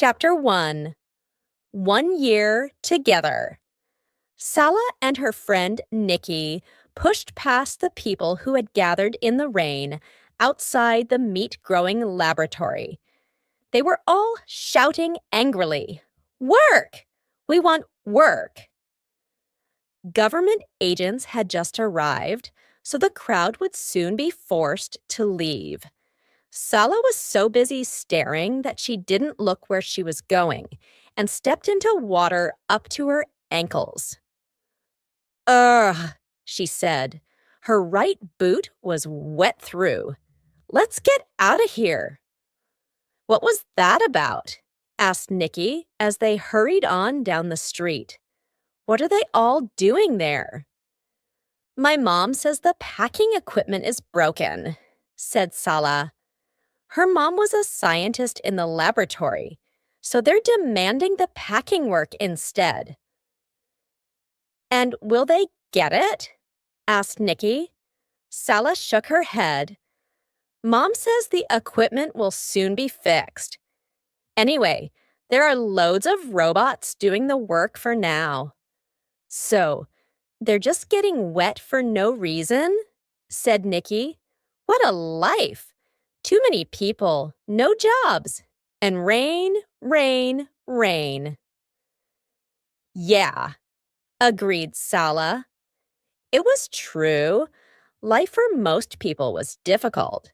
Chapter 1 1 Year Together. Sala and her friend Nikki pushed past the people who had gathered in the rain outside the meat-growing laboratory. They were all shouting angrily, "Work! We want work!" Government agents had just arrived, so the crowd would soon be forced to leave. Sala was so busy staring that she didn't look where she was going and stepped into water up to her ankles. "Ugh," she said. Her right boot was wet through. "Let's get out of here." "What was that about?" asked Nikki as they hurried on down the street. "What are they all doing there?" "My mom says the packing equipment is broken," said Sala. Her mom was a scientist in the laboratory, so they're demanding the packing work instead. "And will they get it?" asked Nikki. Sala shook her head. "Mom says the equipment will soon be fixed. Anyway, there are loads of robots doing the work for now." "So, they're just getting wet for no reason?" said Nikki. "What a life! Too many people, no jobs, and rain, rain, rain." "Yeah," agreed Sala. It was true. Life for most people was difficult,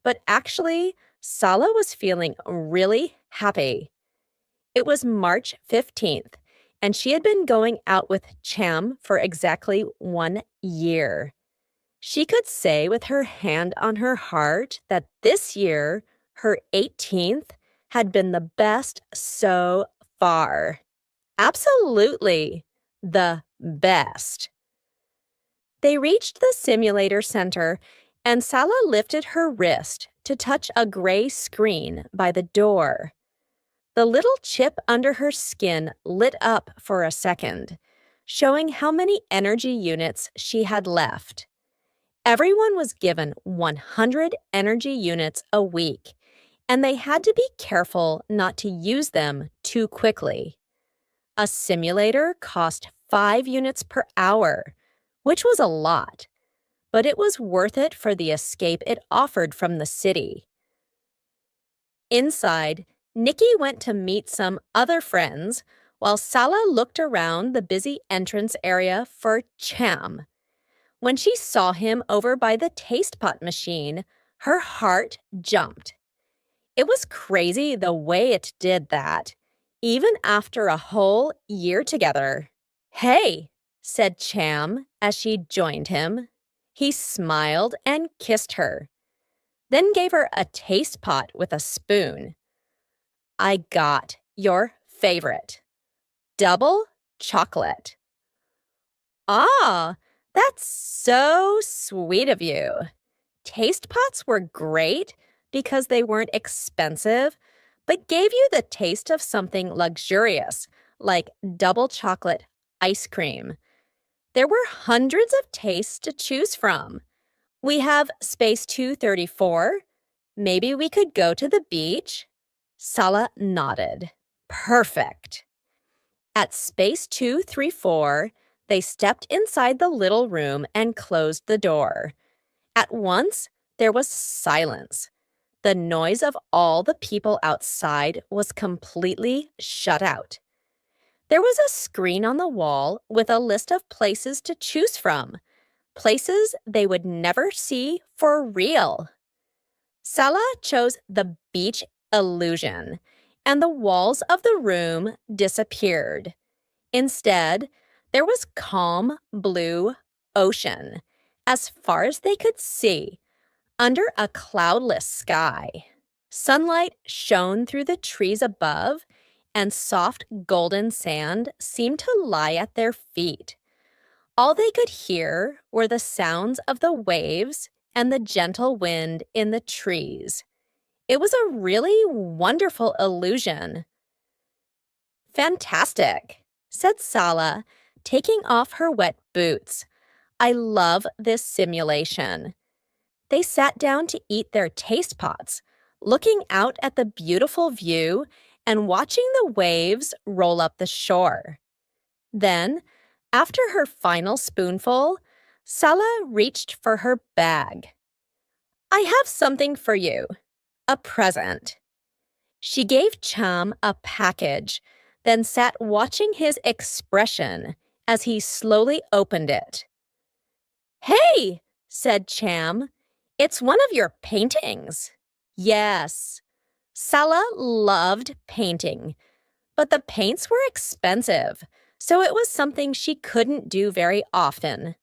but actually, Sala was feeling really happy. It was March 15th, and she had been going out with Cham for exactly 1 year. She could say with her hand on her heart that this year, her 18th, had been the best so far. Absolutely, the best. They reached the simulator center, and Sala lifted her wrist to touch a gray screen by the door. The little chip under her skin lit up for a second, showing how many energy units she had left. Everyone was given 100 energy units a week, and they had to be careful not to use them too quickly. A simulator cost 5 units per hour, which was a lot, but it was worth it for the escape it offered from the city. Inside, Nikki went to meet some other friends, while Sala looked around the busy entrance area for Cham. When she saw him over by the taste pot machine, her heart jumped. It was crazy the way it did that, even after a whole year together. "Hey," said Cham as she joined him. He smiled and kissed her, then gave her a taste pot with a spoon. "I got your favorite, double chocolate." "Ah, that's so sweet of you." Taste pots were great because they weren't expensive, but gave you the taste of something luxurious, like double chocolate ice cream. There were hundreds of tastes to choose from. "We have space 234. Maybe we could go to the beach?" Sala nodded. "Perfect." At space 234, they stepped inside the little room and closed the door. At once, there was silence. The noise of all the people outside was completely shut out. There was a screen on the wall with a list of places to choose from, places they would never see for real. Sala chose the beach illusion, and the walls of the room disappeared. Instead, there was calm blue ocean, as far as they could see, under a cloudless sky. Sunlight shone through the trees above, and soft golden sand seemed to lie at their feet. All they could hear were the sounds of the waves and the gentle wind in the trees. It was a really wonderful illusion. "Fantastic," said Sala, taking off her wet boots. "I love this simulation." They sat down to eat their taste pots, looking out at the beautiful view and watching the waves roll up the shore. Then, after her final spoonful, Sala reached for her bag. "I have something for you, a present." She gave Cham a package, then sat watching his expression as he slowly opened it. "Hey," said Cham, "it's one of your paintings." Yes. Sala loved painting, but the paints were expensive, so it was something she couldn't do very often.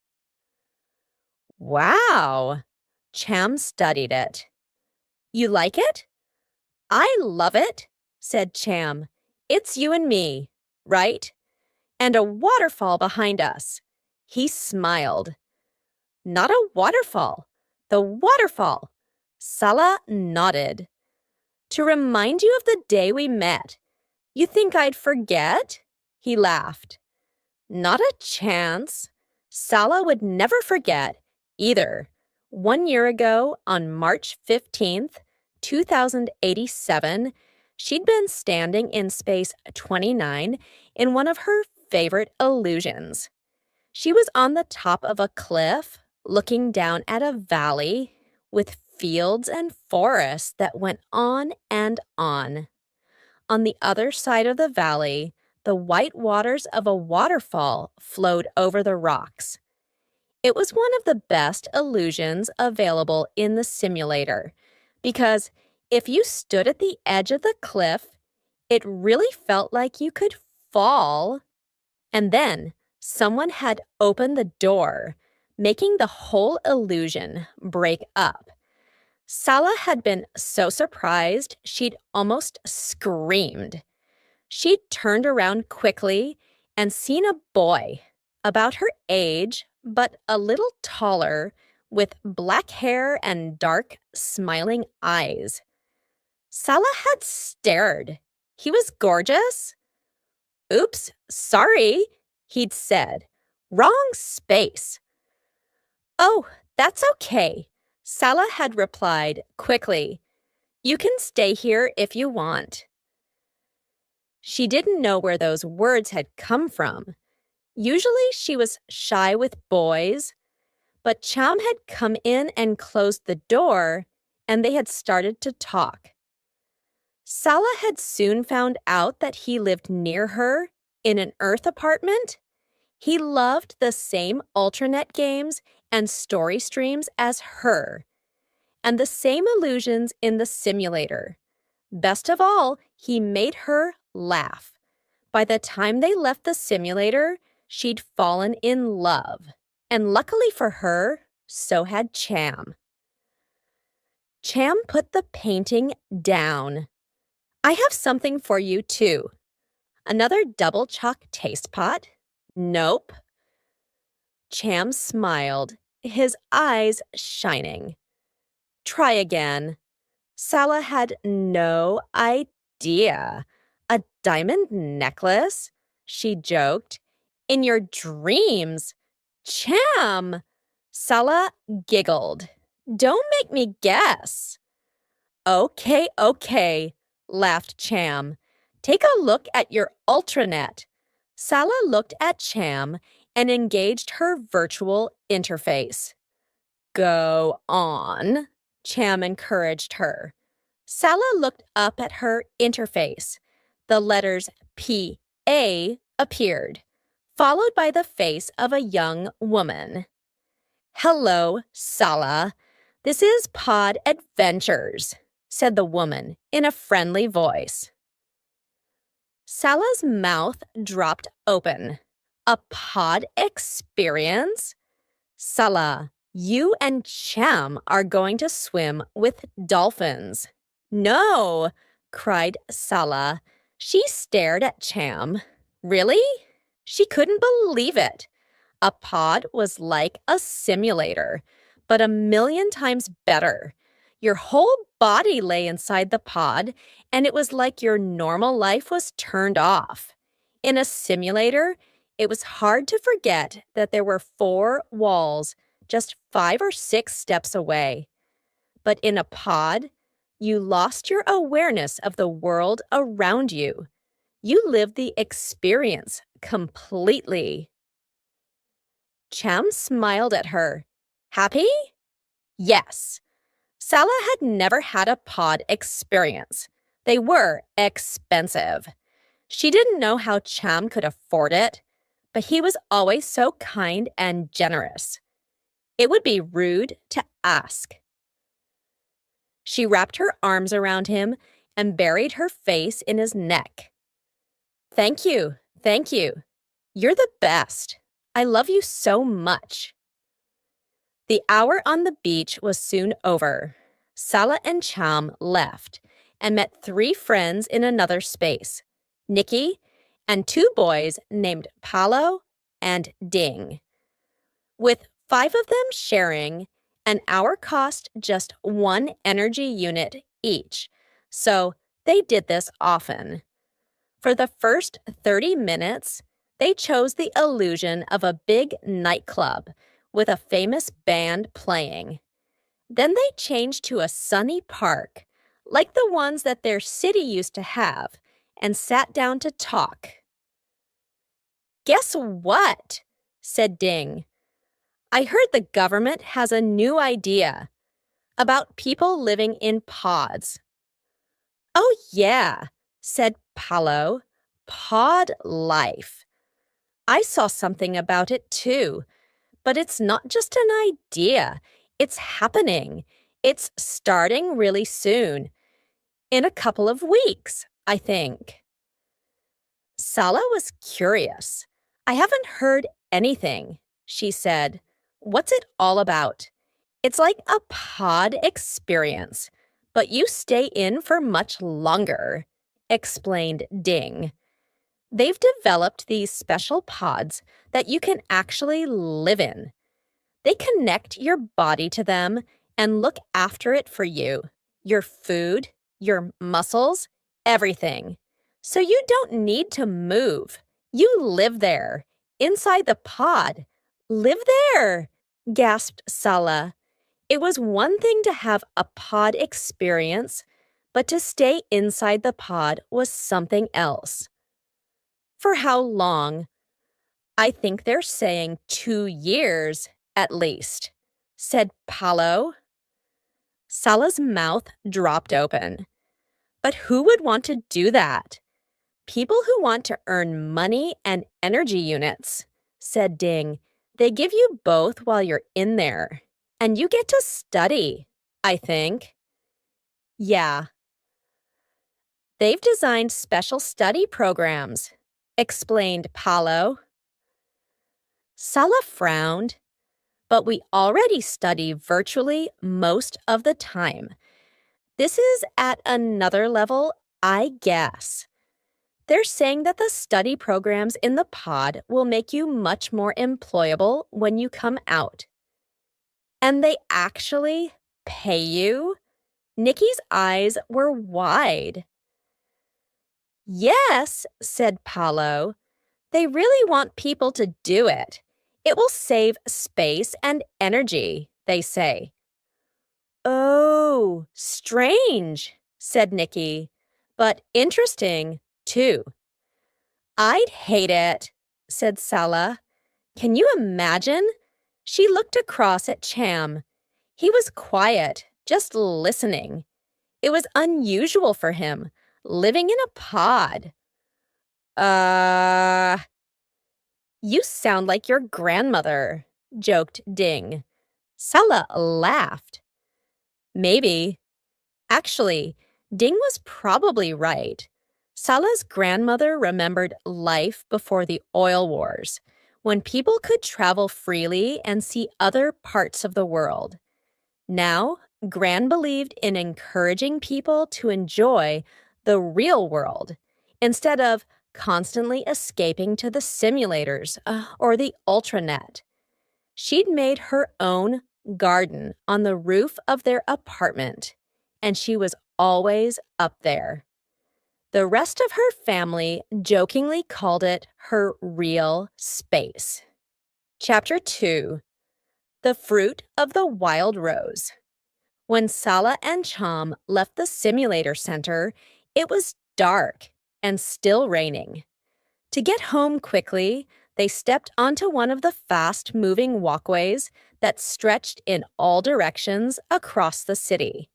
"Wow." Cham studied it. "You like it?" "I love it," said Cham. "It's you and me, right? And a waterfall behind us." He smiled. "Not a waterfall. The waterfall." Sala nodded. "To remind you of the day we met. You think I'd forget?" He laughed. "Not a chance." Sala would never forget either. 1 year ago, on March 15th, 2087, she'd been standing in space 29 in one of her favorite illusions. She was on the top of a cliff, looking down at a valley with fields and forests that went on and on. On the other side of the valley, the white waters of a waterfall flowed over the rocks. It was one of the best illusions available in the simulator, because if you stood at the edge of the cliff, it really felt like you could fall. And then someone had opened the door, making the whole illusion break up. Sala had been so surprised she'd almost screamed. She'd turned around quickly and seen a boy, about her age, but a little taller, with black hair and dark, smiling eyes. Sala had stared. He was gorgeous. "Oops, sorry," he'd said. "Wrong space." "Oh, that's okay," Sala had replied quickly. "You can stay here if you want." She didn't know where those words had come from. Usually she was shy with boys, but Cham had come in and closed the door, and they had started to talk. Sala had soon found out that he lived near her in an Earth apartment. He loved the same Ultranet games and story streams as her, and the same illusions in the simulator. Best of all, he made her laugh. By the time they left the simulator, she'd fallen in love. And luckily for her, so had Cham. Cham put the painting down. "I have something for you, too." "Another double chalk taste pot?" "Nope." Cham smiled, his eyes shining. "Try again." Sala had no idea. "A diamond necklace?" she joked. "In your dreams." "Cham!" Sala giggled. "Don't make me guess." Okay, laughed Cham. "Take a look at your Ultranet." Sala looked at Cham and engaged her virtual interface. "Go on," Cham encouraged her. Sala looked up at her interface. The letters P-A appeared, followed by the face of a young woman. "Hello, Sala. This is Pod Adventures," said the woman in a friendly voice. Sala's mouth dropped open. "A pod experience? Sala, you and Cham are going to swim with dolphins." "No!" cried Sala. She stared at Cham. "Really?" She couldn't believe it. A pod was like a simulator, but 1,000,000 times better. Your whole body lay inside the pod, and it was like your normal life was turned off. In a simulator, it was hard to forget that there were 4 walls just 5 or 6 steps away. But in a pod, You lost your awareness of the world around you. You lived the experience completely. Cham smiled at her. Happy? Yes. Sala had never had a pod experience. They were expensive. She didn't know how Cham could afford it, but he was always so kind and generous. It would be rude to ask. She wrapped her arms around him and buried her face in his neck. Thank you, thank you. You're the best. I love you so much. The hour on the beach was soon over. Sala and Cham left and met 3 friends in another space, Nikki and 2 boys named Paolo and Ding. With 5 of them sharing, an hour cost just 1 energy unit each, so they did this often. For the first 30 minutes, they chose the illusion of a big nightclub with a famous band playing. Then they changed to a sunny park, like the ones that their city used to have, and sat down to talk. Guess what? Said Ding. I heard the government has a new idea about people living in pods. Oh, yeah, said Paolo. Pod life. I saw something about it too, but it's not just an idea. It's happening. It's starting really soon. In a couple of weeks, I think. Sala was curious. I haven't heard anything, she said. What's it all about? It's like a pod experience, but you stay in for much longer, explained Ding. They've developed these special pods that you can actually live in. They connect your body to them and look after it for you, your food, your muscles, everything. So you don't need to move. You live there, inside the pod. Live there, gasped Sala. It was one thing to have a pod experience, but to stay inside the pod was something else. For how long? I think they're saying 2 years, at least, said Paolo. Sala's mouth dropped open. But who would want to do that? People who want to earn money and energy units, said Ding. They give you both while you're in there. And you get to study, I think. Yeah. They've designed special study programs, explained Paolo. Sala frowned. But we already study virtually most of the time. This is at another level, I guess. They're saying that the study programs in the pod will make you much more employable when you come out. And they actually pay you? Nikki's eyes were wide. Yes, said Paolo. They really want people to do it. It will save space and energy, they say. Oh, strange, said Nikki, but interesting, too. I'd hate it, said Sala. Can you imagine? She looked across at Cham. He was quiet, just listening. It was unusual for him, living in a pod. You sound like your grandmother, joked Ding. Sala laughed. Maybe. Actually, Ding was probably right. Sala's grandmother remembered life before the oil wars, when people could travel freely and see other parts of the world. Now, Gran believed in encouraging people to enjoy the real world instead of constantly escaping to the simulators or the ultranet. She'd made her own garden on the roof of their apartment, and she was always up there. The rest of her family jokingly called it her real space. Chapter 2. The Fruit of the Wild Rose. When Sala and Chom left the simulator center, it was dark and still raining. To get home quickly, they stepped onto one of the fast-moving walkways that stretched in all directions across the city.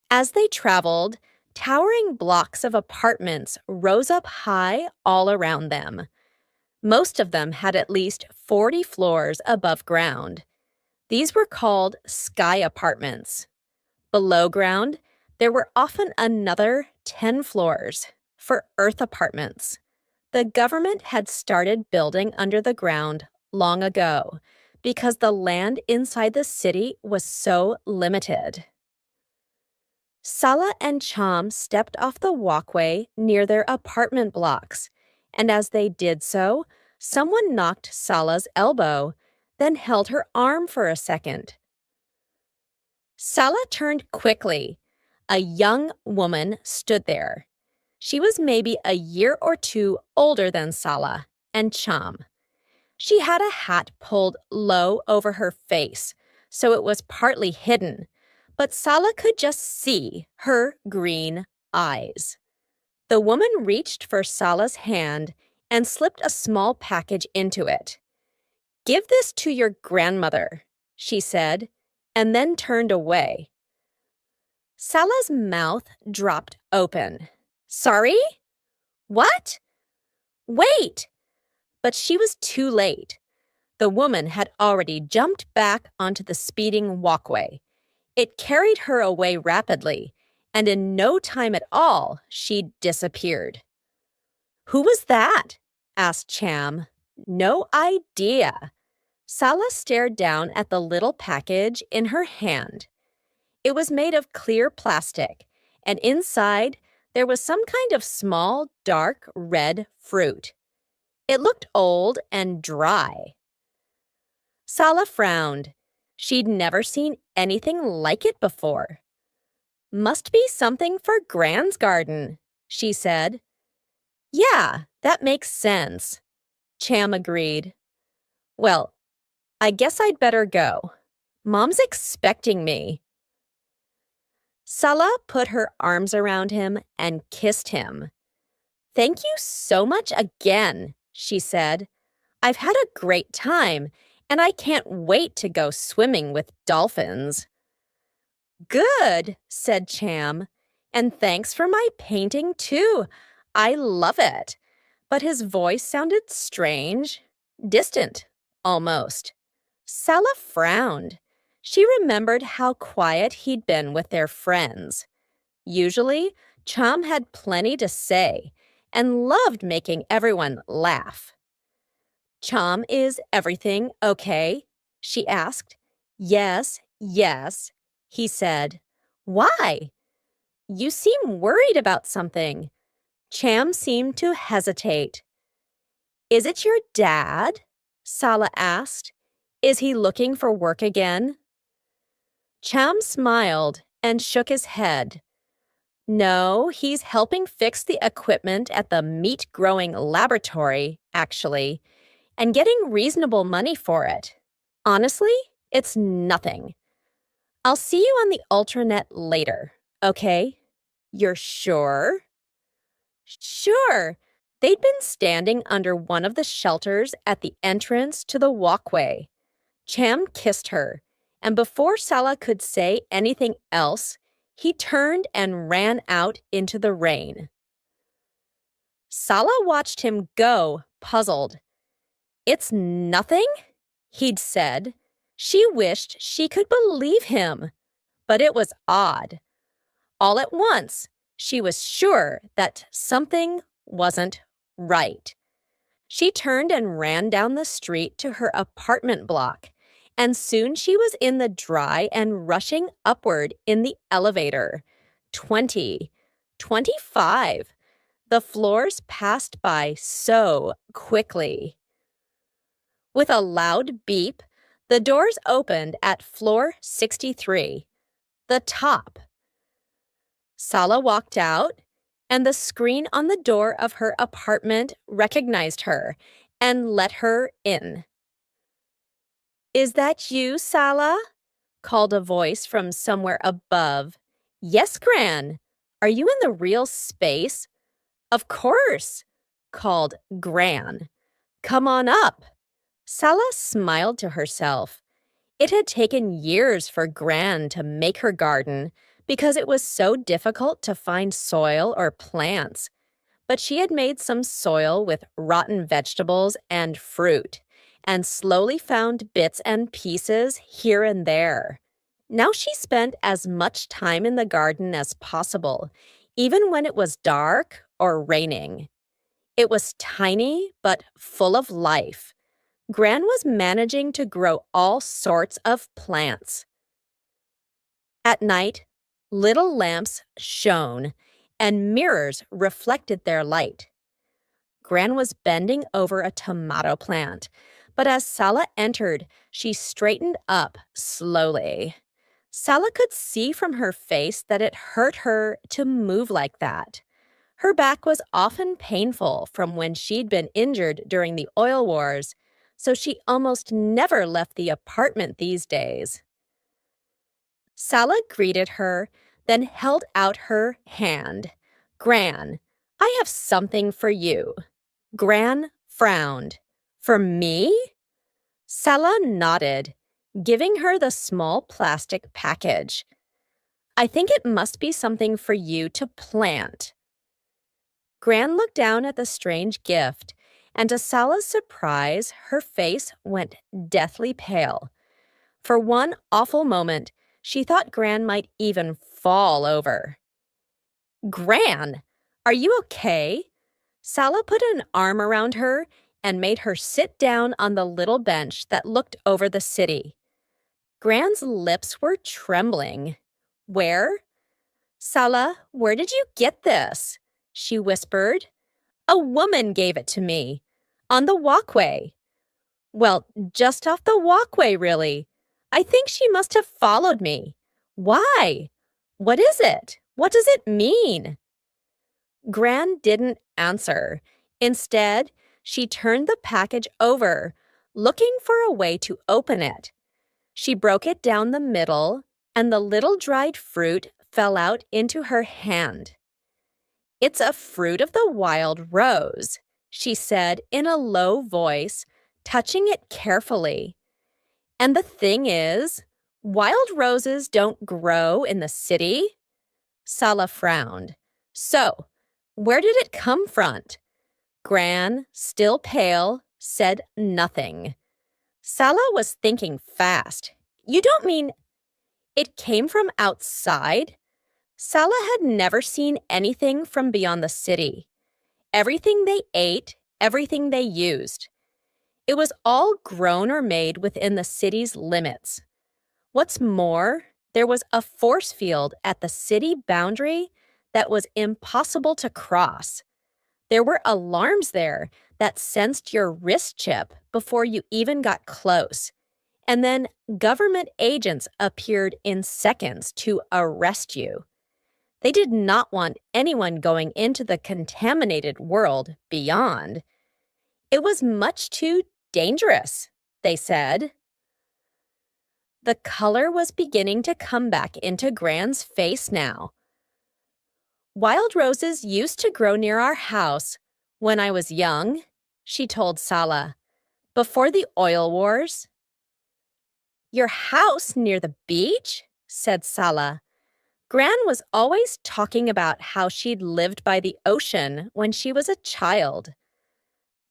As they traveled, towering blocks of apartments rose up high all around them. Most of them had at least 40 floors above ground. These were called sky apartments. Below ground, there were often another 10 floors for earth apartments. The government had started building under the ground long ago because the land inside the city was so limited. Sala and Chom stepped off the walkway near their apartment blocks, and as they did so, someone knocked Sala's elbow, then held her arm for a second. Sala turned quickly. A young woman stood there. She was maybe a year or two older than Sala and Chom. She had a hat pulled low over her face, so it was partly hidden, but Sala could just see her green eyes. The woman reached for Sala's hand and slipped a small package into it. "Give this to your grandmother," she said, and then turned away. Sala's mouth dropped open. "Sorry? What? Wait!" But she was too late. The woman had already jumped back onto the speeding walkway. It carried her away rapidly, and in no time at all, she disappeared. "Who was that?" asked Cham. "No idea." Sala stared down at the little package in her hand. It was made of clear plastic, and inside there was some kind of small, dark red fruit. It looked old and dry. Sala frowned. She'd never seen anything like it before. "Must be something for Gran's garden," she said. "Yeah, that makes sense," Cham agreed. "Well, I guess I'd better go. Mom's expecting me." Sala put her arms around him and kissed him. "Thank you so much again," she said. "I've had a great time, and I can't wait to go swimming with dolphins." "Good," said Cham. "And thanks for my painting, too. I love it." But his voice sounded strange, distant, almost. Sala frowned. She remembered how quiet he'd been with their friends. Usually, Cham had plenty to say and loved making everyone laugh. "Cham, is everything okay?" she asked. "Yes, yes," he said. "Why? You seem worried about something." Cham seemed to hesitate. "Is it your dad?" Sala asked. "Is he looking for work again?" Cham smiled and shook his head. "No, he's helping fix the equipment at the meat-growing laboratory, actually, and getting reasonable money for it. Honestly, it's nothing. I'll see you on the Ultranet later, okay?" "You're sure?" "Sure." They'd been standing under one of the shelters at the entrance to the walkway. Cham kissed her, and before Sala could say anything else, he turned and ran out into the rain. Sala watched him go, puzzled. "It's nothing?" he'd said. She wished she could believe him, but it was odd. All at once, she was sure that something wasn't right. She turned and ran down the street to her apartment block, and soon she was in the dry and rushing upward in the elevator. 20, 25. The floors passed by so quickly. With a loud beep, the doors opened at floor 63, the top. Sala walked out, and the screen on the door of her apartment recognized her and let her in. "Is that you, Sala?" called a voice from somewhere above. Yes, Gran. Are you in the real space? Of course, called Gran. Come on up. Sala smiled to herself. It had taken years for Gran to make her garden because it was so difficult to find soil or plants. But she had made some soil with rotten vegetables and fruit, and slowly found bits and pieces here and there. Now she spent as much time in the garden as possible, even when it was dark or raining. It was tiny but full of life. Gran was managing to grow all sorts of plants. At night, little lamps shone, and mirrors reflected their light. Gran was bending over a tomato plant, but as Sala entered, she straightened up slowly. Sala could see from her face that it hurt her to move like that. Her back was often painful from when she'd been injured during the oil wars, so she almost never left the apartment these days. Sala greeted her, then held out her hand. Gran, I have something for you. Gran frowned. For me? Sala nodded, giving her the small plastic package. I think it must be something for you to plant. Gran looked down at the strange gift, and to Sala's surprise, her face went deathly pale. For one awful moment, she thought Gran might even fall over. Gran, are you okay? Sala put an arm around her and made her sit down on the little bench that looked over the city. Gran's lips were trembling. Where? Sala, where did you get this? She whispered. A woman gave it to me. On the walkway. Well, just off the walkway, really. I think she must have followed me. Why? What is it? What does it mean? Gran didn't answer. Instead, she turned the package over, looking for a way to open it. She broke it down the middle, and the little dried fruit fell out into her hand. It's a fruit of the wild rose, she said in a low voice, touching it carefully. And the thing is, wild roses don't grow in the city. Sala frowned. So, where did it come from? Gran, still pale, said nothing. Sala was thinking fast. You don't mean it came from outside? Sala had never seen anything from beyond the city. Everything they ate, everything they used. It was all grown or made within the city's limits. What's more, there was a force field at the city boundary that was impossible to cross. There were alarms there that sensed your wrist chip before you even got close. And then government agents appeared in seconds to arrest you. They did not want anyone going into the contaminated world beyond. It was much too dangerous, they said. The color was beginning to come back into Gran's face now. Wild roses used to grow near our house when I was young, she told Sala, before the oil wars. Your house near the beach? Said Sala. Gran was always talking about how she'd lived by the ocean when she was a child.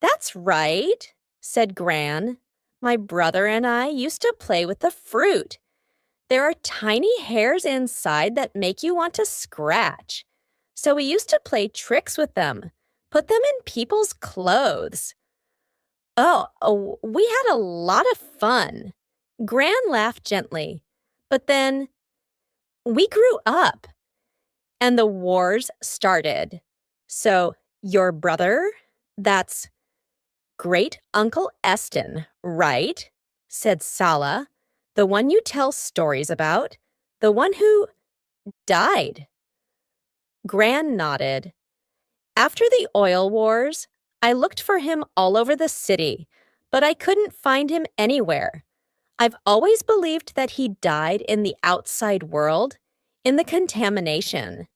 That's right, said Gran. My brother and I used to play with the fruit. There are tiny hairs inside that make you want to scratch. So we used to play tricks with them, put them in people's clothes. Oh, we had a lot of fun. Gran laughed gently, but then we grew up, and the wars started. So your brother, that's Great Uncle Eston, right? Said Sala, the one you tell stories about, the one who died. Gran nodded. After the oil wars, I looked for him all over the city, but I couldn't find him anywhere. I've always believed that he died in the outside world, in the contamination.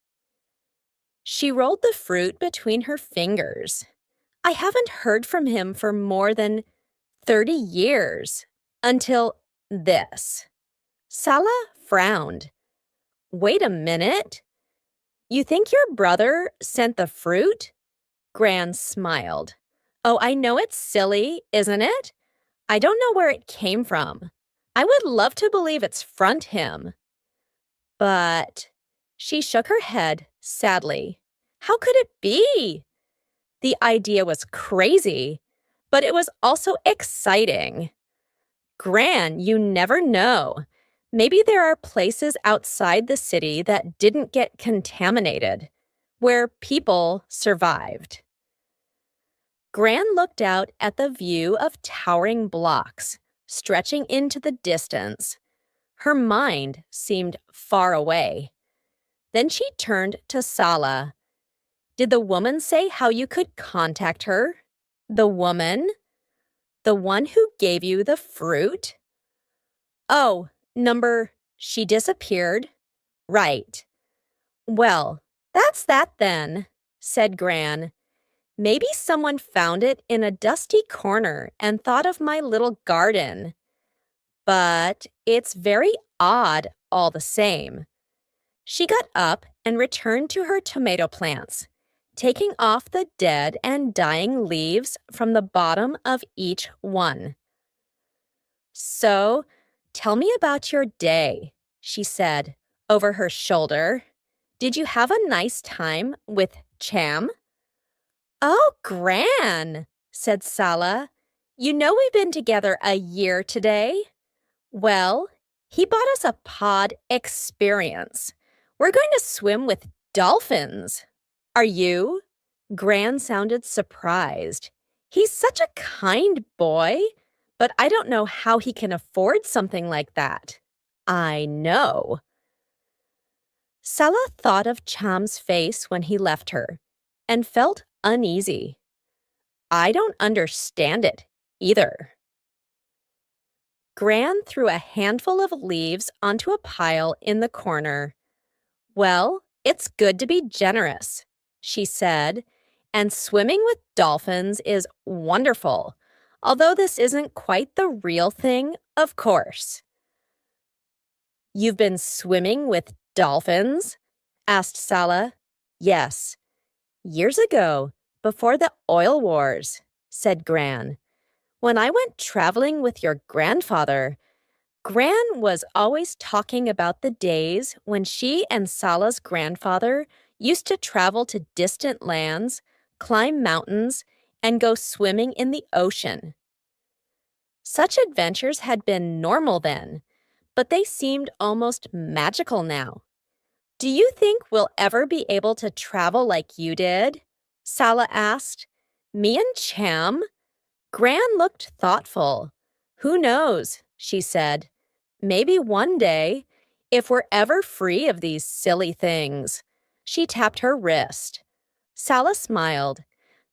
She rolled the fruit between her fingers. I haven't heard from him for more than 30 years. Until this. Salah frowned. Wait a minute. You think your brother sent the fruit? Gran smiled. Oh, I know it's silly, isn't it? I don't know where it came from. I would love to believe it's from him. But she shook her head sadly. How could it be? The idea was crazy, but it was also exciting. Gran, you never know. Maybe there are places outside the city that didn't get contaminated, where people survived. Gran looked out at the view of towering blocks, stretching into the distance. Her mind seemed far away. Then she turned to Sala. Did the woman say how you could contact her? The woman? The one who gave you the fruit? Oh, she disappeared? Right. Well, that's that then, said Gran. Maybe someone found it in a dusty corner and thought of my little garden. But it's very odd all the same. She got up and returned to her tomato plants, taking off the dead and dying leaves from the bottom of each one. So, tell me about your day, she said over her shoulder. Did you have a nice time with Cham? Oh, Gran, said Sala. You know we've been together a year today. Well, he bought us a pod experience. We're going to swim with dolphins. Are you? Gran sounded surprised. He's such a kind boy, but I don't know how he can afford something like that. I know. Sala thought of Cham's face when he left her and felt uneasy. I don't understand it either. Gran threw a handful of leaves onto a pile in the corner. Well, it's good to be generous, she said, and swimming with dolphins is wonderful, although this isn't quite the real thing, of course. You've been swimming with dolphins? Asked Sala. Yes. Years ago, before the oil wars, said Gran. When I went traveling with your grandfather, Gran was always talking about the days when she and Sala's grandfather used to travel to distant lands, climb mountains, and go swimming in the ocean. Such adventures had been normal then, but they seemed almost magical now. Do you think we'll ever be able to travel like you did? Sala asked. Me and Cham? Gran looked thoughtful. Who knows, she said. Maybe one day, if we're ever free of these silly things. She tapped her wrist. Sala smiled.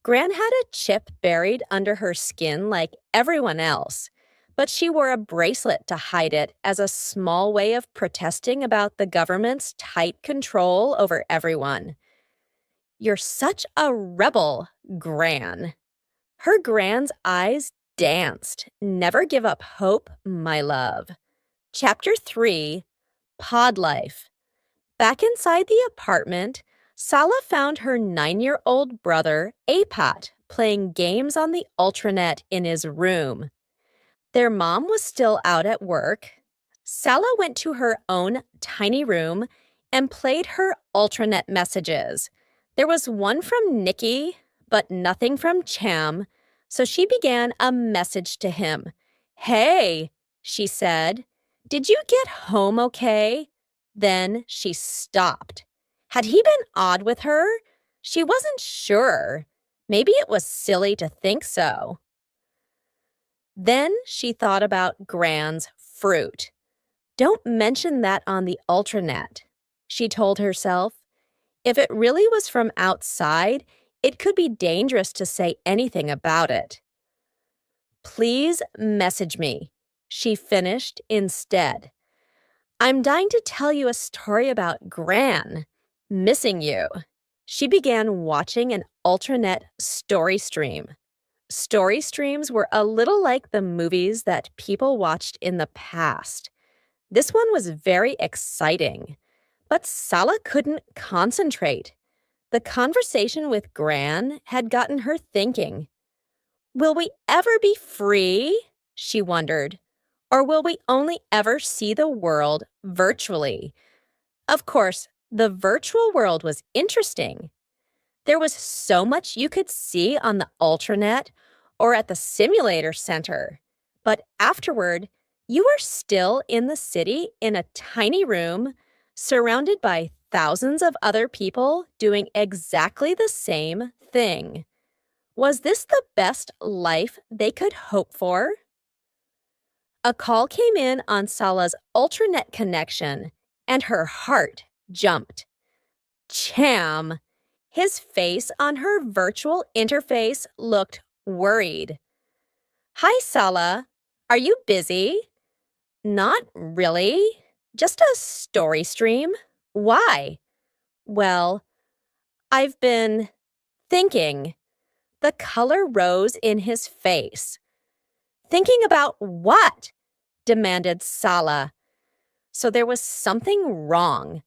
Gran had a chip buried under her skin like everyone else, but she wore a bracelet to hide it as a small way of protesting about the government's tight control over everyone. You're such a rebel, Gran. Her Gran's eyes danced. Never give up hope, my love. Chapter 3, Pod Life. Back inside the apartment, Sala found her 9-year-old brother, Apat, playing games on the Ultranet in his room. Their mom was still out at work. Sala went to her own tiny room and played her Ultranet messages. There was one from Nikki, but nothing from Cham, so she began a message to him. Hey, she said, did you get home okay? Then she stopped. Had he been odd with her? She wasn't sure. Maybe it was silly to think so. Then she thought about Gran's fruit. Don't mention that on the Ultranet, she told herself. If it really was from outside, it could be dangerous to say anything about it. Please message me, she finished instead. I'm dying to tell you a story about Gran missing you. She began watching an alternate story stream. Story streams were a little like the movies that people watched in the past. This one was very exciting, but Sala couldn't concentrate. The conversation with Gran had gotten her thinking. Will we ever be free? She wondered. Or will we only ever see the world virtually? Of course, the virtual world was interesting. There was so much you could see on the Ultranet or at the simulator center. But afterward, you were still in the city in a tiny room, surrounded by thousands of other people doing exactly the same thing. Was this the best life they could hope for? A call came in on Sala's Ultranet connection, and her heart jumped. Cham! His face on her virtual interface looked worried. Hi, Sala. Are you busy? Not really. Just a story stream. Why? Well, I've been thinking. The color rose in his face. Thinking about what? Demanded Sala. So there was something wrong.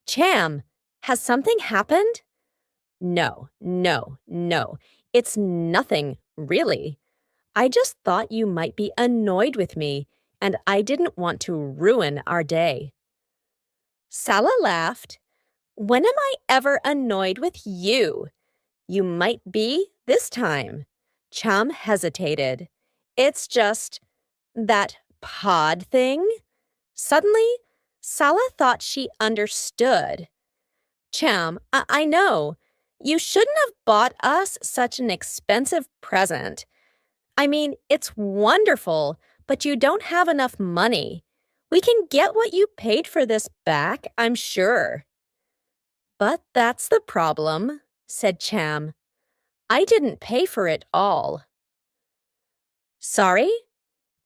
Cham, has something happened? No. It's nothing, really. I just thought you might be annoyed with me, and I didn't want to ruin our day. Sala laughed. When am I ever annoyed with you? You might be this time. Cham hesitated. It's just that pod thing? Suddenly, Sala thought she understood. Cham, I know. You shouldn't have bought us such an expensive present. I mean, it's wonderful, but you don't have enough money. We can get what you paid for this back, I'm sure. But that's the problem, said Cham. I didn't pay for it all. Sorry?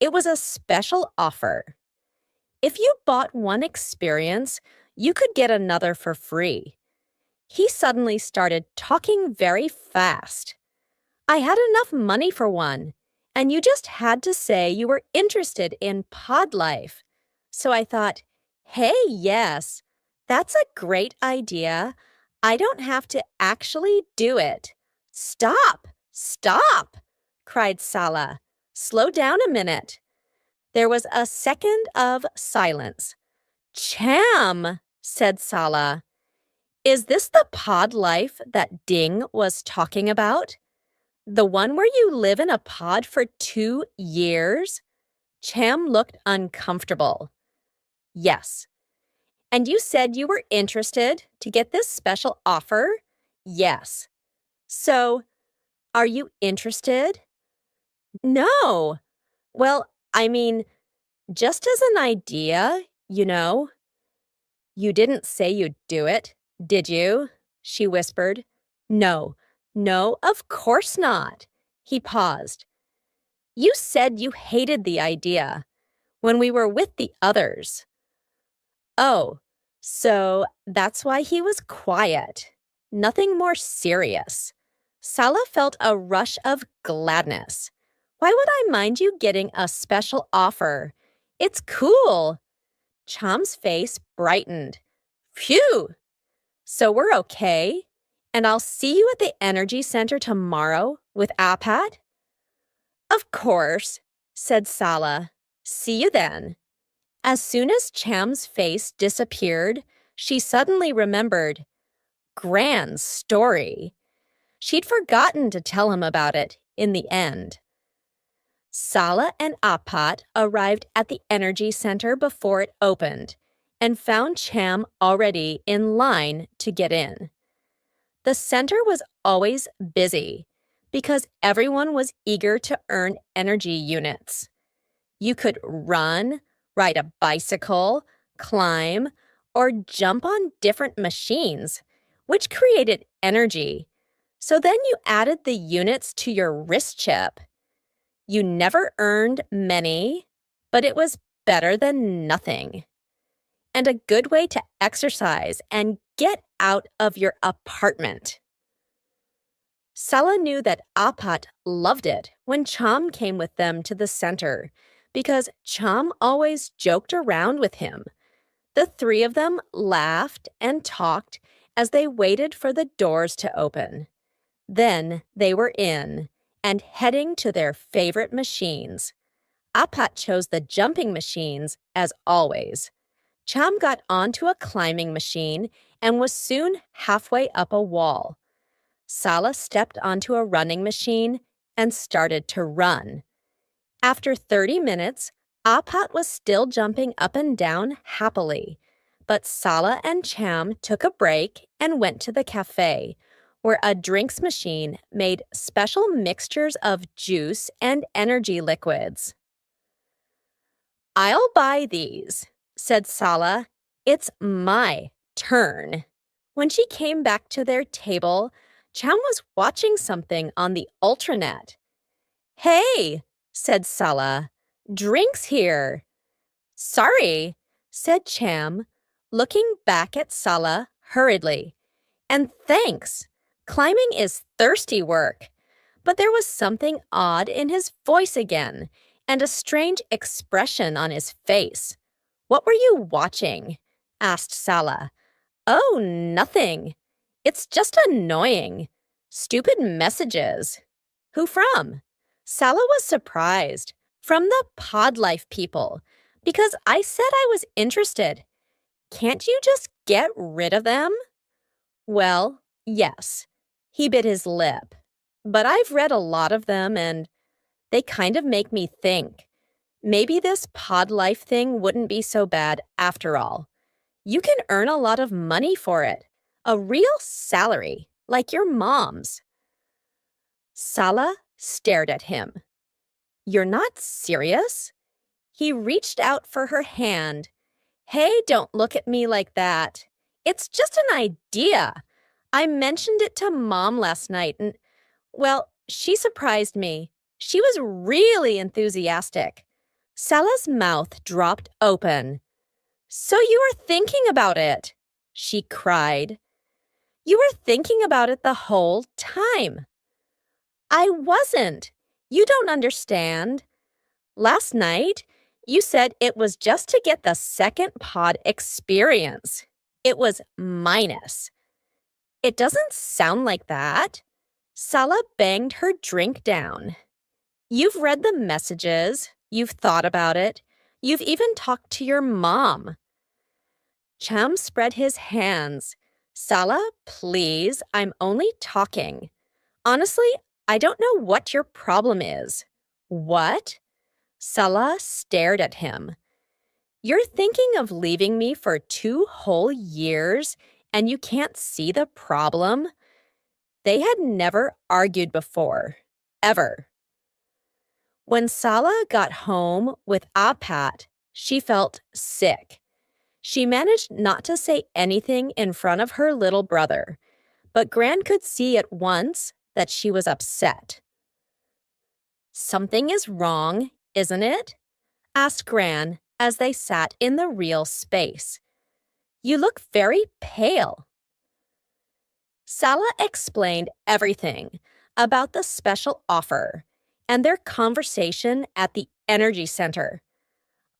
It was a special offer. If you bought one experience, you could get another for free. He suddenly started talking very fast. I had enough money for one, and you just had to say you were interested in pod life. So I thought, hey, yes, that's a great idea. I don't have to actually do it. Stop, cried Sala. Slow down a minute. There was a second of silence. Cham, said Sala. Is this the pod life that Ding was talking about? The one where you live in a pod for 2 years? Cham looked uncomfortable. Yes. And you said you were interested to get this special offer? Yes. So, are you interested? No. Well, I mean, just as an idea, you know. You didn't say you'd do it, did you? She whispered. No, of course not. He paused. You said you hated the idea when we were with the others. Oh, so that's why he was quiet. Nothing more serious. Sala felt a rush of gladness. Why would I mind you getting a special offer? It's cool. Cham's face brightened. Phew! So we're okay? And I'll see you at the energy center tomorrow with Apat? Of course, said Sala. See you then. As soon as Cham's face disappeared, she suddenly remembered Gran's story. She'd forgotten to tell him about it in the end. Sala and Apat arrived at the energy center before it opened and found Cham already in line to get in. The center was always busy because everyone was eager to earn energy units. You could run, ride a bicycle, climb, or jump on different machines, which created energy. So then you added the units to your wrist chip. You never earned many, but it was better than nothing. And a good way to exercise and get out of your apartment. Sala knew that Apat loved it when Cham came with them to the center because Cham always joked around with him. The three of them laughed and talked as they waited for the doors to open. Then they were in and heading to their favorite machines. Apat chose the jumping machines as always. Cham got onto a climbing machine and was soon halfway up a wall. Sala stepped onto a running machine and started to run. After 30 minutes, Apat was still jumping up and down happily, but Sala and Cham took a break and went to the cafe, where a drinks machine made special mixtures of juice and energy liquids. "I'll buy these," said Sala. "It's my turn." When she came back to their table, Cham was watching something on the ultranet. "Hey," said Sala, "drinks here." "Sorry," said Cham, looking back at Sala hurriedly. "And thanks. Climbing is thirsty work." But there was something odd in his voice again, and a strange expression on his face. "What were you watching?" asked Sala. "Oh, nothing. It's just annoying. Stupid messages." "Who from?" Sala was surprised. "From the pod life people, because I said I was interested. Can't you just get rid of them?" "Well, yes." He bit his lip. "But I've read a lot of them and they kind of make me think. Maybe this pod life thing wouldn't be so bad after all. You can earn a lot of money for it. A real salary, like your mom's." Sala stared at him. "You're not serious?" He reached out for her hand. "Hey, don't look at me like that. It's just an idea. I mentioned it to Mom last night and, well, she surprised me. She was really enthusiastic." Sala's mouth dropped open. "So you were thinking about it?" she cried. "You were thinking about it the whole time." "I wasn't. You don't understand. Last night, you said it was just to get the second pod experience. It was minus." "It doesn't sound like that." Sala banged her drink down. "You've read the messages. You've thought about it. You've even talked to your mom." Cham spread his hands. "Sala, please, I'm only talking. Honestly, I don't know what your problem is." "What?" Sala stared at him. "You're thinking of leaving me for 2 whole years, and you can't see the problem?" They had never argued before, ever. When Sala got home with Apat, she felt sick. She managed not to say anything in front of her little brother, but Gran could see at once that she was upset. "Something is wrong, isn't it?" asked Gran as they sat in the real space. "You look very pale." Sala explained everything about the special offer and their conversation at the energy center.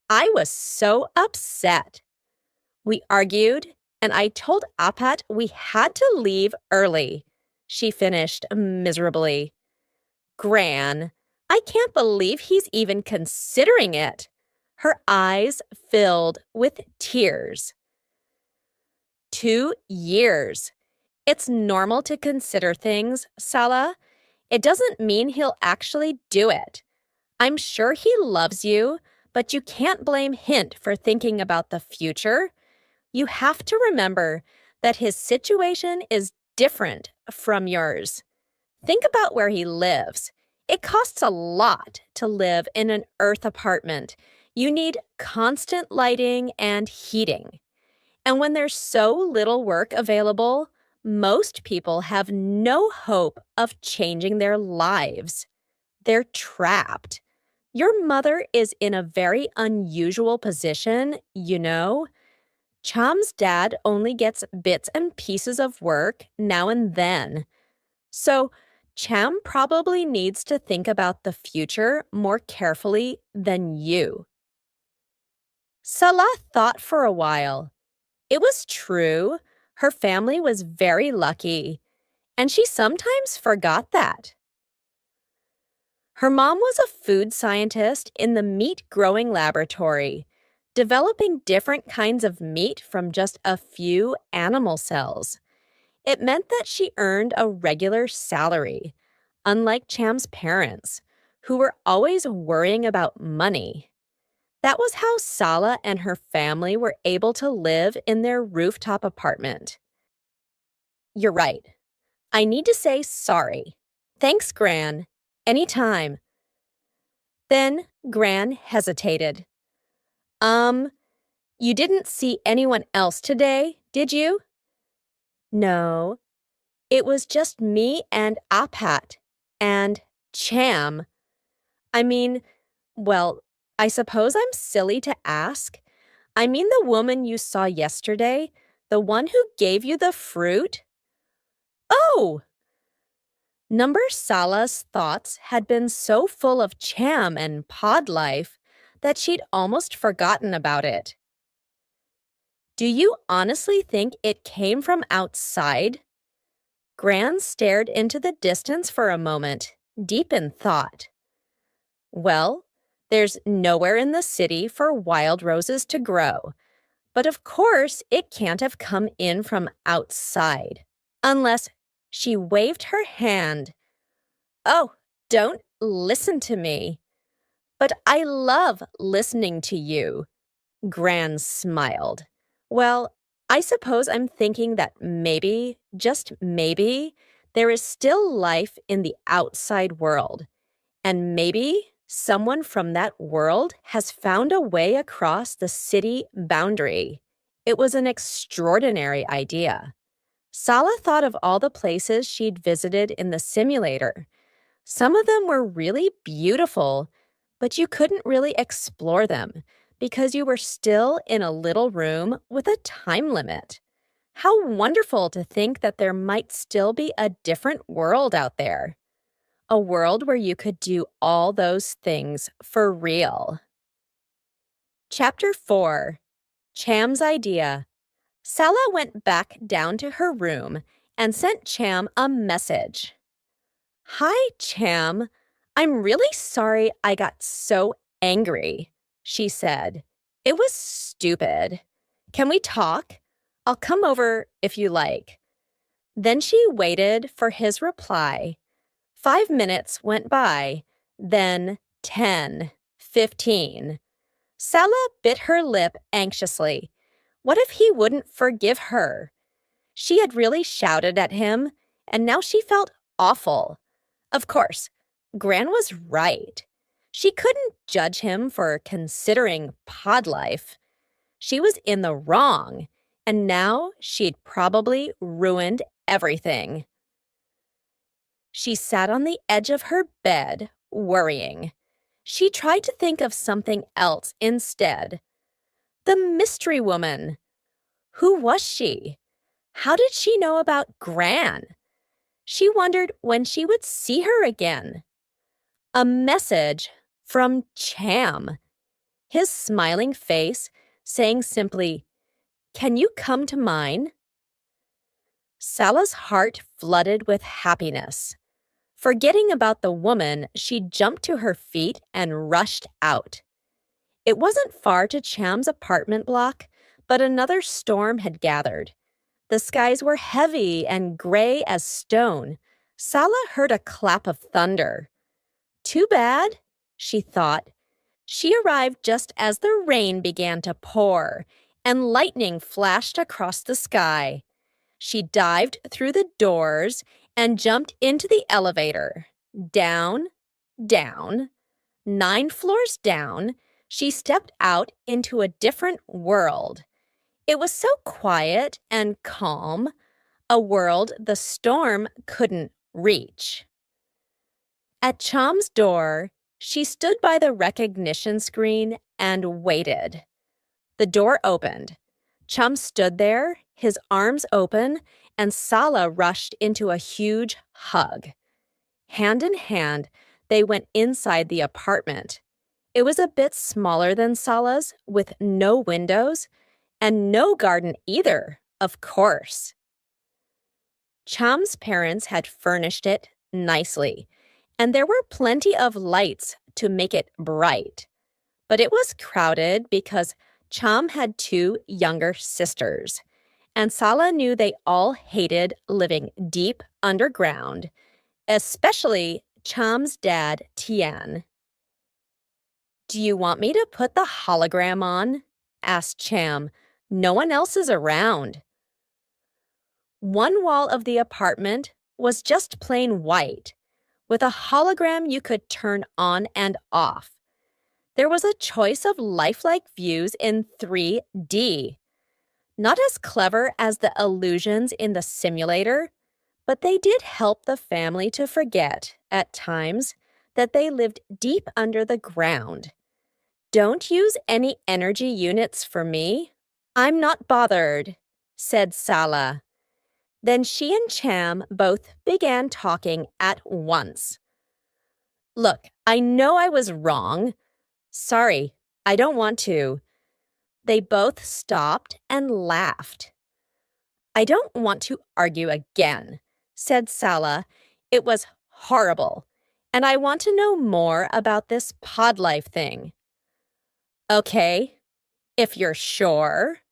"I was so upset. We argued, and I told Apat we had to leave early," she finished miserably. "Gran, I can't believe he's even considering it." Her eyes filled with tears. 2 years. It's normal to consider things, Sala. It doesn't mean he'll actually do it. I'm sure he loves you, but you can't blame Hint for thinking about the future. You have to remember that his situation is different from yours. Think about where he lives. It costs a lot to live in an Earth apartment. You need constant lighting and heating. And when there's so little work available, most people have no hope of changing their lives. They're trapped. Your mother is in a very unusual position, you know. Cham's dad only gets bits and pieces of work now and then. So, Cham probably needs to think about the future more carefully than you. Salah thought for a while. It was true. Her family was very lucky, and she sometimes forgot that. Her mom was a food scientist in the meat growing laboratory, developing different kinds of meat from just a few animal cells. It meant that she earned a regular salary, unlike Cham's parents, who were always worrying about money. That was how Sala and her family were able to live in their rooftop apartment. You're right. I need to say sorry. Thanks, Gran. Anytime. Then Gran hesitated. You didn't see anyone else today, did you? No. It was just me and Apat and Cham. I mean, well, I suppose I'm silly to ask. I mean the woman you saw yesterday, the one who gave you the fruit? Oh! Number Sala's thoughts had been so full of Cham and pod life that she'd almost forgotten about it. Do you honestly think it came from outside? Gran stared into the distance for a moment, deep in thought. Well, there's nowhere in the city for wild roses to grow, but of course it can't have come in from outside, unless she waved her hand. Oh, don't listen to me. But I love listening to you. Gran smiled. Well, I suppose I'm thinking that maybe, just maybe, there is still life in the outside world. And maybe someone from that world has found a way across the city boundary. It was an extraordinary idea. Sala thought of all the places she'd visited in the simulator. Some of them were really beautiful, but you couldn't really explore them because you were still in a little room with a time limit. How wonderful to think that there might still be a different world out there. A world where you could do all those things for real. Chapter 4. Cham's Idea. Sala went back down to her room and sent Cham a message. Hi, Cham. I'm really sorry I got so angry, she said. It was stupid. Can we talk? I'll come over if you like. Then she waited for his reply. 5 minutes went by, then 10, 15. Sala bit her lip anxiously. What if he wouldn't forgive her? She had really shouted at him, and now she felt awful. Of course, Gran was right. She couldn't judge him for considering pod life. She was in the wrong, and now she'd probably ruined everything. She sat on the edge of her bed, worrying. She tried to think of something else instead. The mystery woman. Who was she? How did she know about Gran? She wondered when she would see her again. A message from Cham. His smiling face saying simply, "Can you come to mine?" Sala's heart flooded with happiness. Forgetting about the woman, she jumped to her feet and rushed out. It wasn't far to Cham's apartment block, but another storm had gathered. The skies were heavy and gray as stone. Sala heard a clap of thunder. Too bad, she thought. She arrived just as the rain began to pour, and lightning flashed across the sky. She dived through the doors and jumped into the elevator. Down, down, 9 floors down, she stepped out into a different world. It was so quiet and calm, a world the storm couldn't reach. At Cham's door, She stood by the recognition screen and waited. The door opened. Chum stood there, his arms open, and Sala rushed into a huge hug. Hand in hand, they went inside the apartment. It was a bit smaller than Sala's, with no windows, and no garden either, of course. Chum's parents had furnished it nicely, and there were plenty of lights to make it bright. But it was crowded because Chum had two younger sisters, and Sala knew they all hated living deep underground, especially Chum's dad, Tian. "Do you want me to put the hologram on?" asked Cham. "No one else is around." One wall of the apartment was just plain white, with a hologram you could turn on and off. There was a choice of lifelike views in 3D. Not as clever as the illusions in the simulator, but they did help the family to forget, at times, that they lived deep under the ground. "Don't use any energy units for me. I'm not bothered," said Sala. Then she and Cham both began talking at once. "Look, I know I was wrong. Sorry, I don't want to." They both stopped and laughed. "I don't want to argue again," said Sala. "It was horrible, and I want to know more about this pod life thing." "Okay, if you're sure."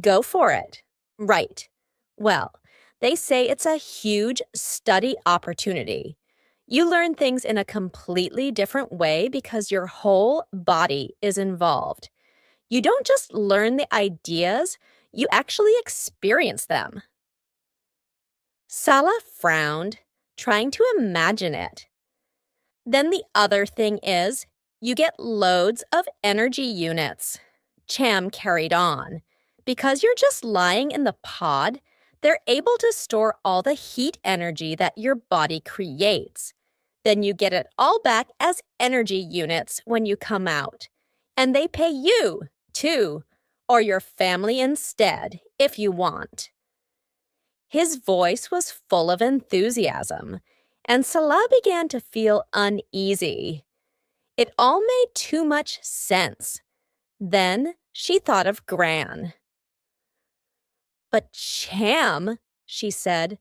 "Go for it." "Right. Well, they say it's a huge study opportunity. You learn things in a completely different way because your whole body is involved. You don't just learn the ideas, you actually experience them." Sala frowned, trying to imagine it. "Then the other thing is, you get loads of energy units." Cham carried on. "Because you're just lying in the pod, they're able to store all the heat energy that your body creates. Then you get it all back as energy units when you come out. And they pay you, too, or your family instead, if you want." His voice was full of enthusiasm, and Salah began to feel uneasy. It all made too much sense. Then she thought of Gran. "But Cham," she said,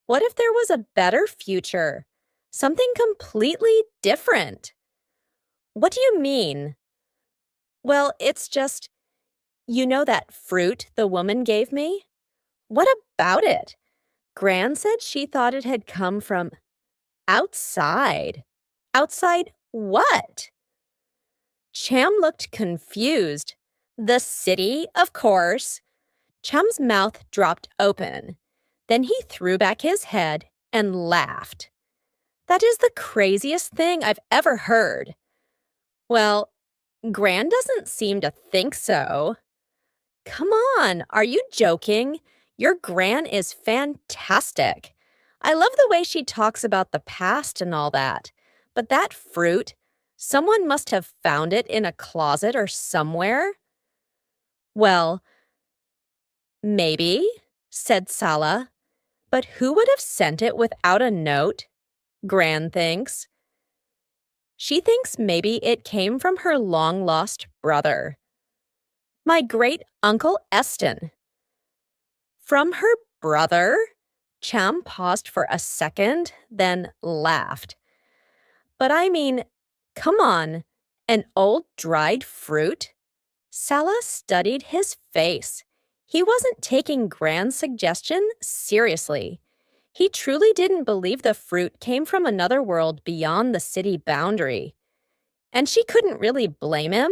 "what if there was a better future? Something completely different." "What do you mean?" "Well, it's just, you know that fruit the woman gave me? What about it? Gran said she thought it had come from outside." "Outside what?" Cham looked confused. "The city, of course." Cham's mouth dropped open. Then he threw back his head and laughed. "That is the craziest thing I've ever heard." "Well, Gran doesn't seem to think so." "Come on, are you joking? Your Gran is fantastic. I love the way she talks about the past and all that. But that fruit, someone must have found it in a closet or somewhere." "Well, maybe," said Sala. "But who would have sent it without a note? Gran thinks. She thinks maybe it came from her long-lost brother. My great-uncle Eston." "From her brother?" Cham paused for a second, then laughed. "But I mean, come on, an old dried fruit?" Sala studied his face. He wasn't taking Gran's suggestion seriously. He truly didn't believe the fruit came from another world beyond the city boundary. And she couldn't really blame him.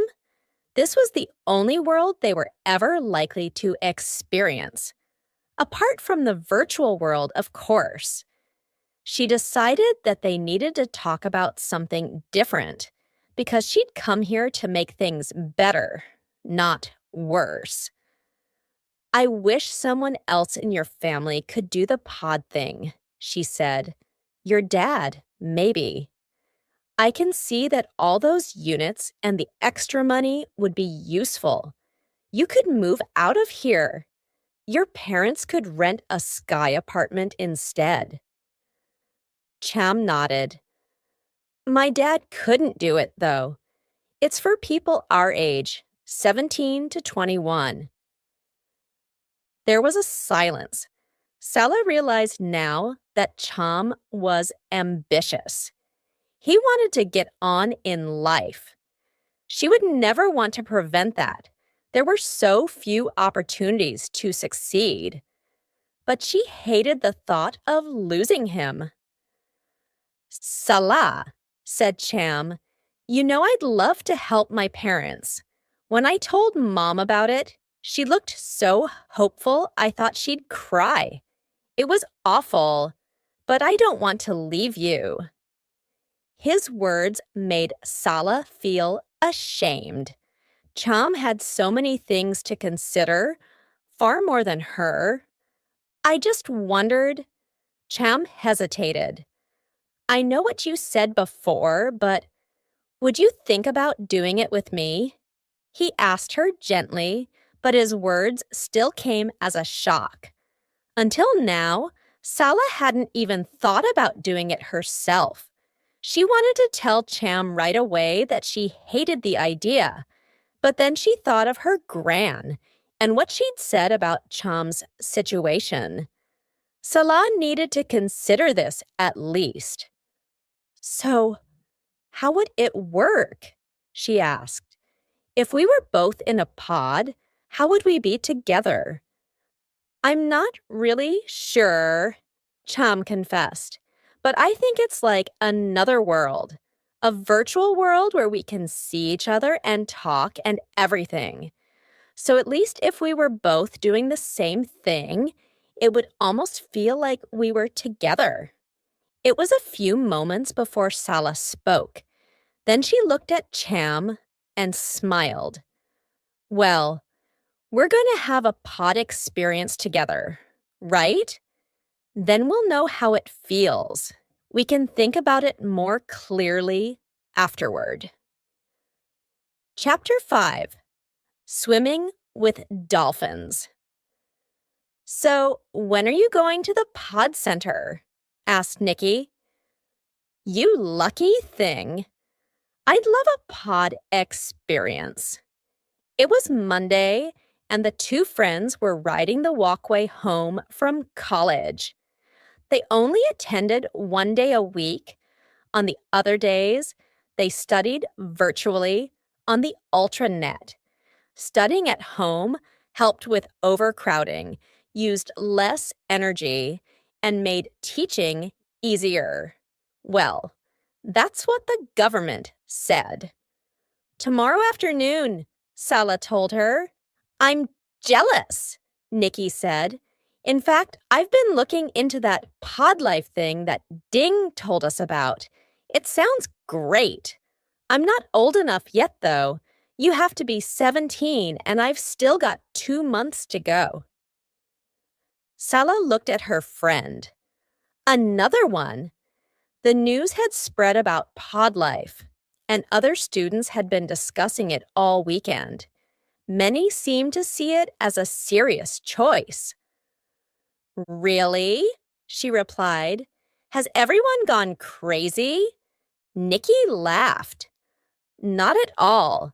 This was the only world they were ever likely to experience. Apart from the virtual world, of course. She decided that they needed to talk about something different because she'd come here to make things better, not worse. "I wish someone else in your family could do the pod thing," she said. "Your dad, maybe." I can see that all those units and the extra money would be useful. You could move out of here. Your parents could rent a sky apartment instead. Cham nodded. My dad couldn't do it, though. It's for people our age, 17 to 21. There was a silence. Sala realized now that Cham was ambitious. He wanted to get on in life. She would never want to prevent that. There were so few opportunities to succeed. But she hated the thought of losing him. Salah, said Cham, you know I'd love to help my parents. When I told Mom about it, she looked so hopeful I thought she'd cry. It was awful, but I don't want to leave you. His words made Salah feel ashamed. Cham had so many things to consider, far more than her. I just wondered. Cham hesitated. I know what you said before, but would you think about doing it with me? He asked her gently, but his words still came as a shock. Until now, Salah hadn't even thought about doing it herself. She wanted to tell Cham right away that she hated the idea, but then she thought of her gran and what she'd said about Cham's situation. Salah needed to consider this at least. So, how would it work? She asked. If we were both in a pod, how would we be together? I'm not really sure, Cham confessed, but I think it's like another world, a virtual world where we can see each other and talk and everything. So at least if we were both doing the same thing, it would almost feel like we were together. It was a few moments before Salah spoke. Then she looked at Cham and smiled. Well, we're going to have a pod experience together, right? Then we'll know how it feels. We can think about it more clearly afterward. Chapter 5. Swimming with Dolphins. So, when are you going to the pod center? Asked Nikki. You lucky thing. I'd love a pod experience. It was Monday, and the two friends were riding the walkway home from college. They only attended one day a week. On the other days, they studied virtually on the ultranet. Studying at home helped with overcrowding, used less energy, and made teaching easier. Well, that's what the government said. Tomorrow afternoon, Salah told her. I'm jealous, Nikki said. In fact, I've been looking into that pod life thing that Ding told us about. It sounds great. I'm not old enough yet, though. You have to be 17, and I've still got 2 months to go. Salah looked at her friend. Another one. The news had spread about pod life, and other students had been discussing it all weekend. Many seemed to see it as a serious choice. Really? She replied. Has everyone gone crazy? Nikki laughed. Not at all.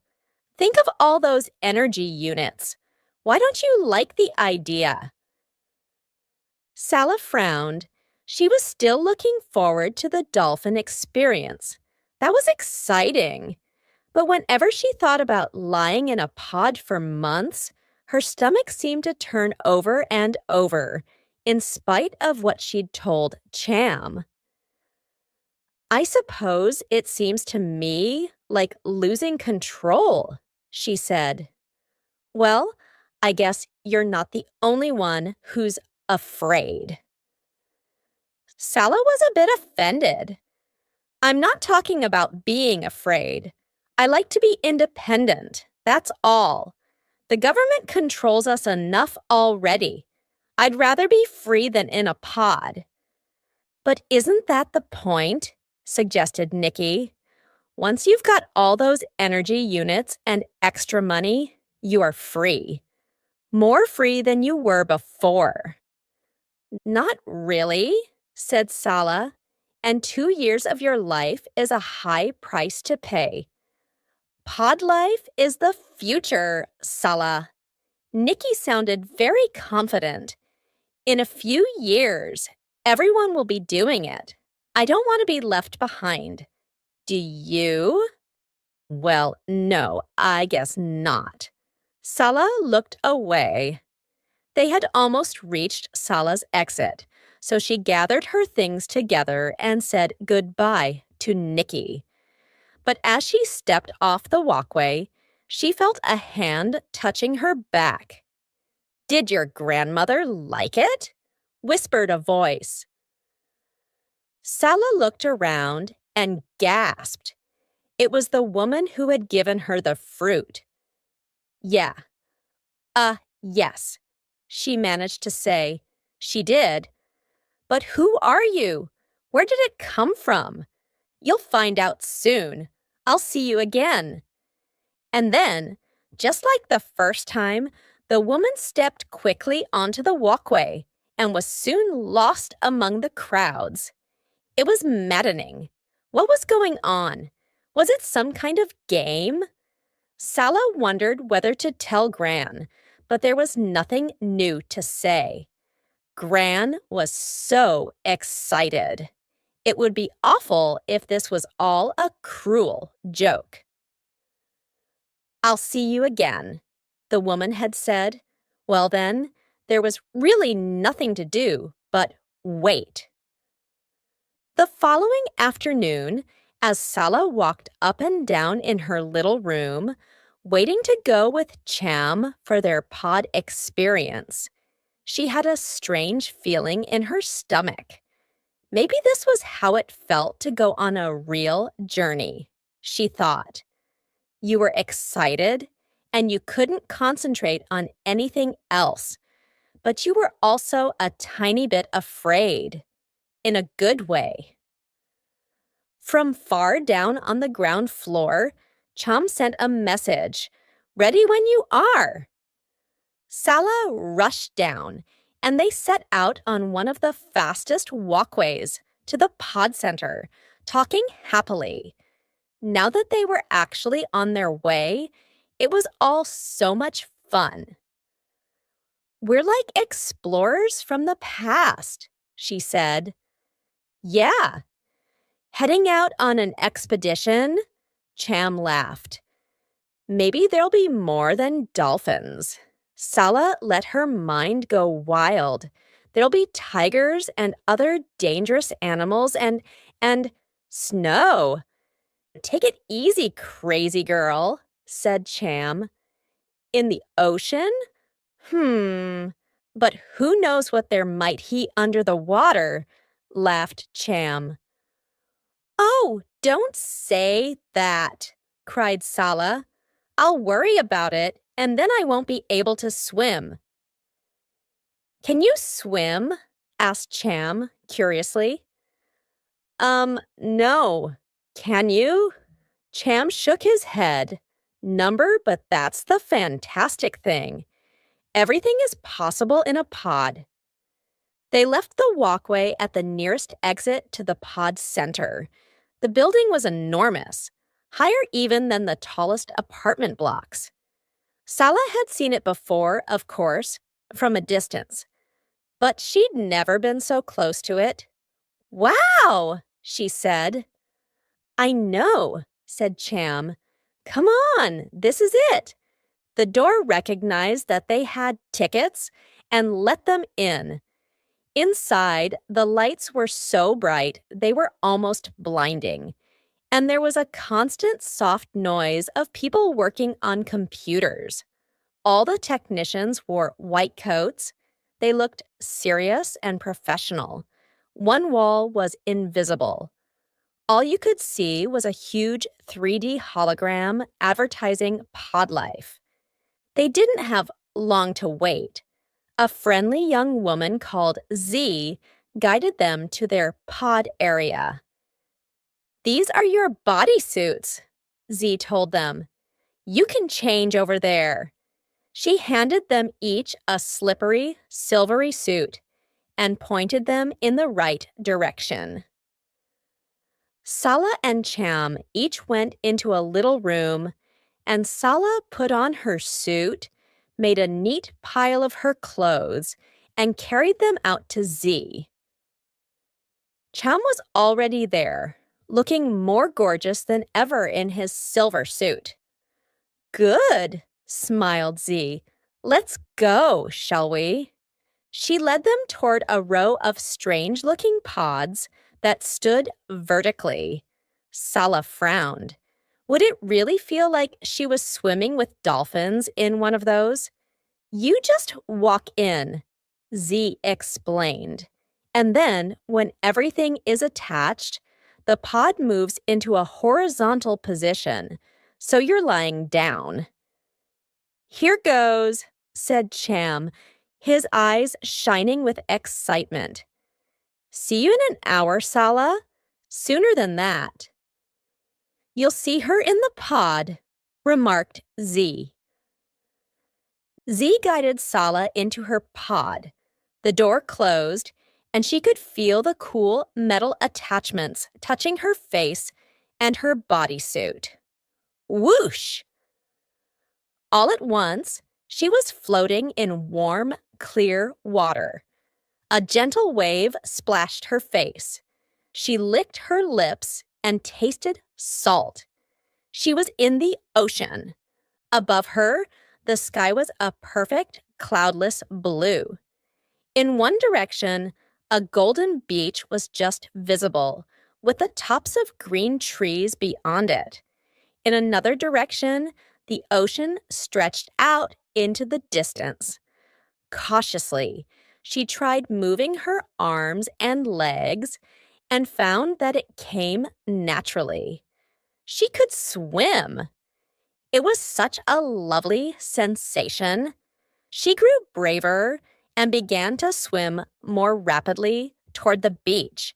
Think of all those energy units. Why don't you like the idea? Salah frowned. She was still looking forward to the dolphin experience. That was exciting. But whenever she thought about lying in a pod for months, her stomach seemed to turn over and over, in spite of what she'd told Cham. I suppose it seems to me like losing control, she said. Well, I guess you're not the only one who's afraid. Salah was a bit offended. I'm not talking about being afraid. I like to be independent, that's all. The government controls us enough already. I'd rather be free than in a pod. But isn't that the point? Suggested Nikki. Once you've got all those energy units and extra money, you are free. More free than you were before. Not really, said Sala, and 2 years of your life is a high price to pay. Pod life is the future, Sala. Nikki sounded very confident. In a few years, everyone will be doing it. I don't want to be left behind. Do you? Well, no, I guess not. Sala looked away. They had almost reached Sala's exit, so she gathered her things together and said goodbye to Nikki. But as she stepped off the walkway, she felt a hand touching her back. "Did your grandmother like it?" whispered a voice. Sala looked around and gasped. It was the woman who had given her the fruit. "Yeah. Yes," she managed to say. She did. "But who are you? Where did it come from? You'll find out soon. I'll see you again." And then, just like the first time, the woman stepped quickly onto the walkway and was soon lost among the crowds. It was maddening. What was going on? Was it some kind of game? Sala wondered whether to tell Gran, but there was nothing new to say. Gran was so excited. It would be awful if this was all a cruel joke. "I'll see you again," the woman had said. Well then, there was really nothing to do but wait. The following afternoon, as Sala walked up and down in her little room, waiting to go with Cham for their pod experience, she had a strange feeling in her stomach. Maybe this was how it felt to go on a real journey, she thought. You were excited, and you couldn't concentrate on anything else, but you were also a tiny bit afraid, in a good way. From far down on the ground floor, Cham sent a message, "Ready when you are." Sala rushed down, and they set out on one of the fastest walkways to the pod center, talking happily. Now that they were actually on their way, it was all so much fun. "We're like explorers from the past," she said. "Yeah. Heading out on an expedition?" Cham laughed. "Maybe there'll be more than dolphins." Sala let her mind go wild. There'll be tigers and other dangerous animals and snow. "Take it easy, crazy girl," said Cham. "In the ocean? But who knows what there might heat under the water," laughed Cham. "Oh, don't say that," cried Sala. "I'll worry about it, and then I won't be able to swim." "Can you swim?" asked Cham, curiously. No. Can you?" Cham shook his head. "Number, but that's the fantastic thing. Everything is possible in a pod." They left the walkway at the nearest exit to the pod center. The building was enormous, higher even than the tallest apartment blocks. Sala had seen it before, of course, from a distance, but she'd never been so close to it. "Wow!" she said. "I know," said Cham. "Come on, this is it." The door recognized that they had tickets and let them in. Inside, the lights were so bright they were almost blinding, and there was a constant soft noise of people working on computers. All the technicians wore white coats. They looked serious and professional. One wall was invisible. All you could see was a huge 3D hologram advertising pod life. They didn't have long to wait. A friendly young woman called Z guided them to their pod area. These are your bodysuits, Z told them. You can change over there. She handed them each a slippery, silvery suit and pointed them in the right direction. Sala and Cham each went into a little room, and Sala put on her suit, made a neat pile of her clothes, and carried them out to Z. Cham was already there, looking more gorgeous than ever in his silver suit. Good, smiled Z. Let's go, shall we? She led them toward a row of strange-looking pods that stood vertically. Sala frowned. Would it really feel like she was swimming with dolphins in one of those? You just walk in, Z explained. And then, when everything is attached, the pod moves into a horizontal position, so you're lying down. Here goes, said Cham, his eyes shining with excitement. See you in an hour, Sala. Sooner than that. You'll see her in the pod, remarked Z. Z guided Sala into her pod. The door closed, and she could feel the cool metal attachments touching her face and her bodysuit. Whoosh! All at once, she was floating in warm, clear water. A gentle wave splashed her face. She licked her lips and tasted salt. She was in the ocean. Above her, the sky was a perfect, cloudless blue. In one direction, a golden beach was just visible, with the tops of green trees beyond it. In another direction, the ocean stretched out into the distance. Cautiously, she tried moving her arms and legs and found that it came naturally. She could swim. It was such a lovely sensation. She grew braver and began to swim more rapidly toward the beach.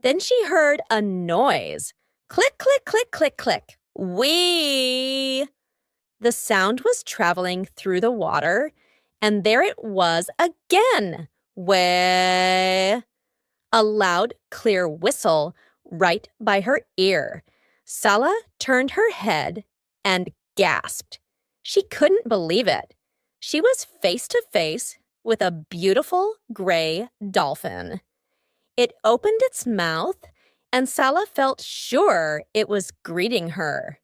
Then she heard a noise. Click, click, click, click, click. Whee! The sound was traveling through the water, and there it was again. Whee! A loud, clear whistle right by her ear. Sala turned her head and gasped. She couldn't believe it. She was face to face with a beautiful gray dolphin. It opened its mouth, and Sala felt sure it was greeting her.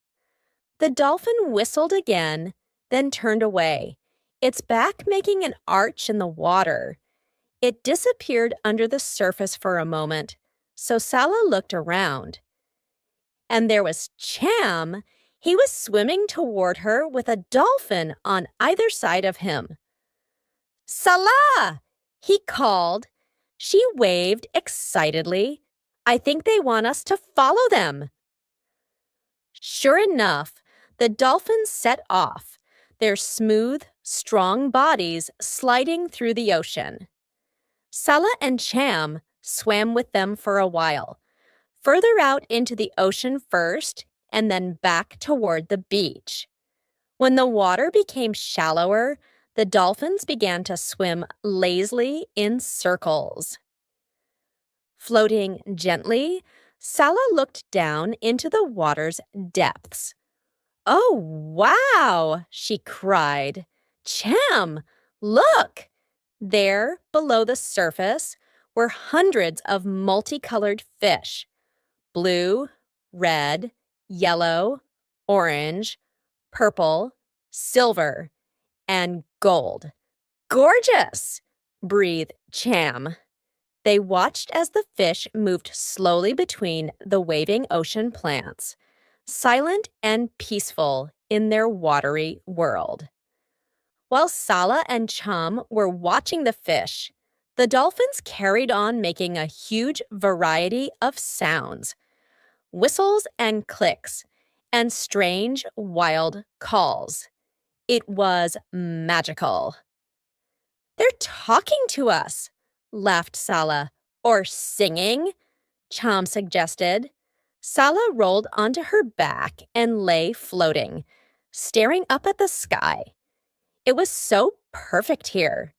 The dolphin whistled again, then turned away, its back making an arch in the water. It disappeared under the surface for a moment, so Sala looked around. And there was Cham. He was swimming toward her with a dolphin on either side of him. Sala! He called. She waved excitedly. I think they want us to follow them. Sure enough, the dolphins set off, their smooth, strong bodies sliding through the ocean. Sala and Cham swam with them for a while, further out into the ocean first and then back toward the beach. When the water became shallower, the dolphins began to swim lazily in circles. Floating gently, Sala looked down into the water's depths. Oh, wow, she cried. Cham, look! There, below the surface, were hundreds of multicolored fish. Blue, red, yellow, orange, purple, silver, and gold. Gorgeous! Breathed Cham. They watched as the fish moved slowly between the waving ocean plants, silent and peaceful in their watery world. While Sala and Cham were watching the fish, the dolphins carried on making a huge variety of sounds, whistles and clicks, and strange, wild calls. It was magical. They're talking to us, laughed Sala. Or singing, Cham suggested. Sala rolled onto her back and lay floating, staring up at the sky. It was so perfect here.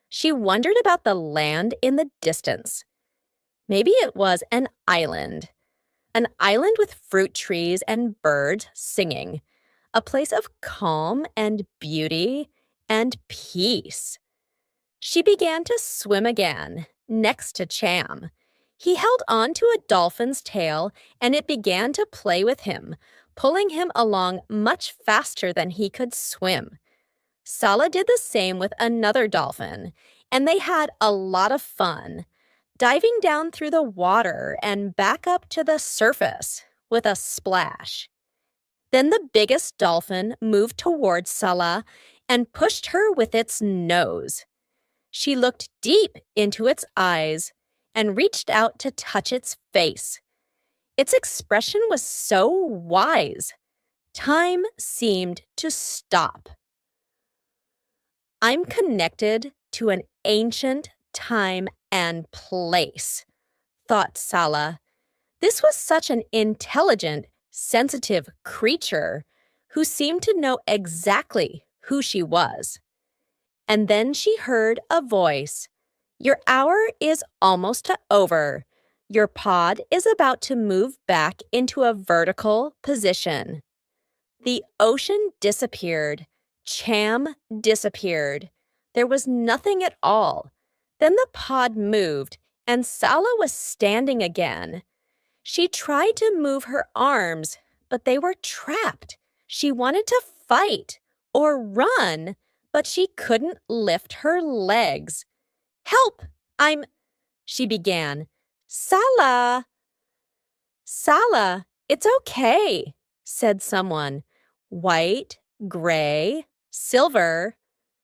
She wondered about the land in the distance. Maybe it was an island with fruit trees and birds singing, a place of calm and beauty and peace. She began to swim again, next to Cham. He held on to a dolphin's tail and it began to play with him, pulling him along much faster than he could swim. Sala did the same with another dolphin, and they had a lot of fun, diving down through the water and back up to the surface with a splash. Then the biggest dolphin moved towards Sala and pushed her with its nose. She looked deep into its eyes and reached out to touch its face. Its expression was so wise. Time seemed to stop. I'm connected to an ancient time and place, thought Sala. This was such an intelligent, sensitive creature who seemed to know exactly who she was. And then she heard a voice. Your hour is almost over. Your pod is about to move back into a vertical position. The ocean disappeared. Cham disappeared. There was nothing at all. Then the pod moved, and Sala was standing again. She tried to move her arms, but they were trapped. She wanted to fight or run, but she couldn't lift her legs. Help! She began. Sala! Sala, it's okay, said someone. White, gray, silver,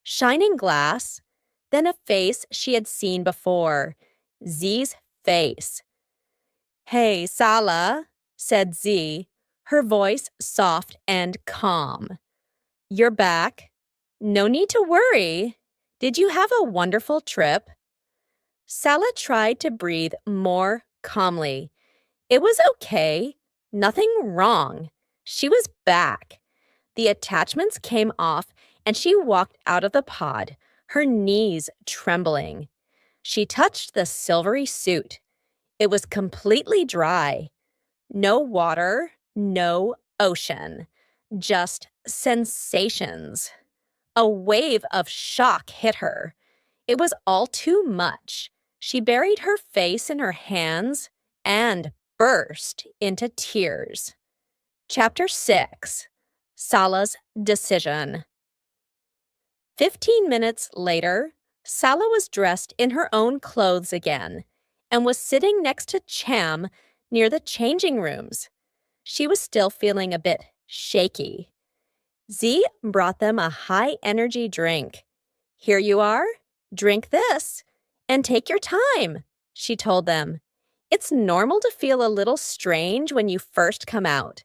shining glass, then a face she had seen before, Z's face. Hey, Sala, said Z, her voice soft and calm. You're back. No need to worry. Did you have a wonderful trip? Sala tried to breathe more calmly. It was okay. Nothing wrong. She was back. The attachments came off and she walked out of the pod, her knees trembling. She touched the silvery suit. It was completely dry. No water, no ocean, just sensations. A wave of shock hit her. It was all too much. She buried her face in her hands and burst into tears. Chapter 6. Sala's Decision. 15 minutes later, Sala was dressed in her own clothes again and was sitting next to Cham near the changing rooms. She was still feeling a bit shaky. Z brought them a high-energy drink. Here you are. Drink this and take your time, she told them. It's normal to feel a little strange when you first come out.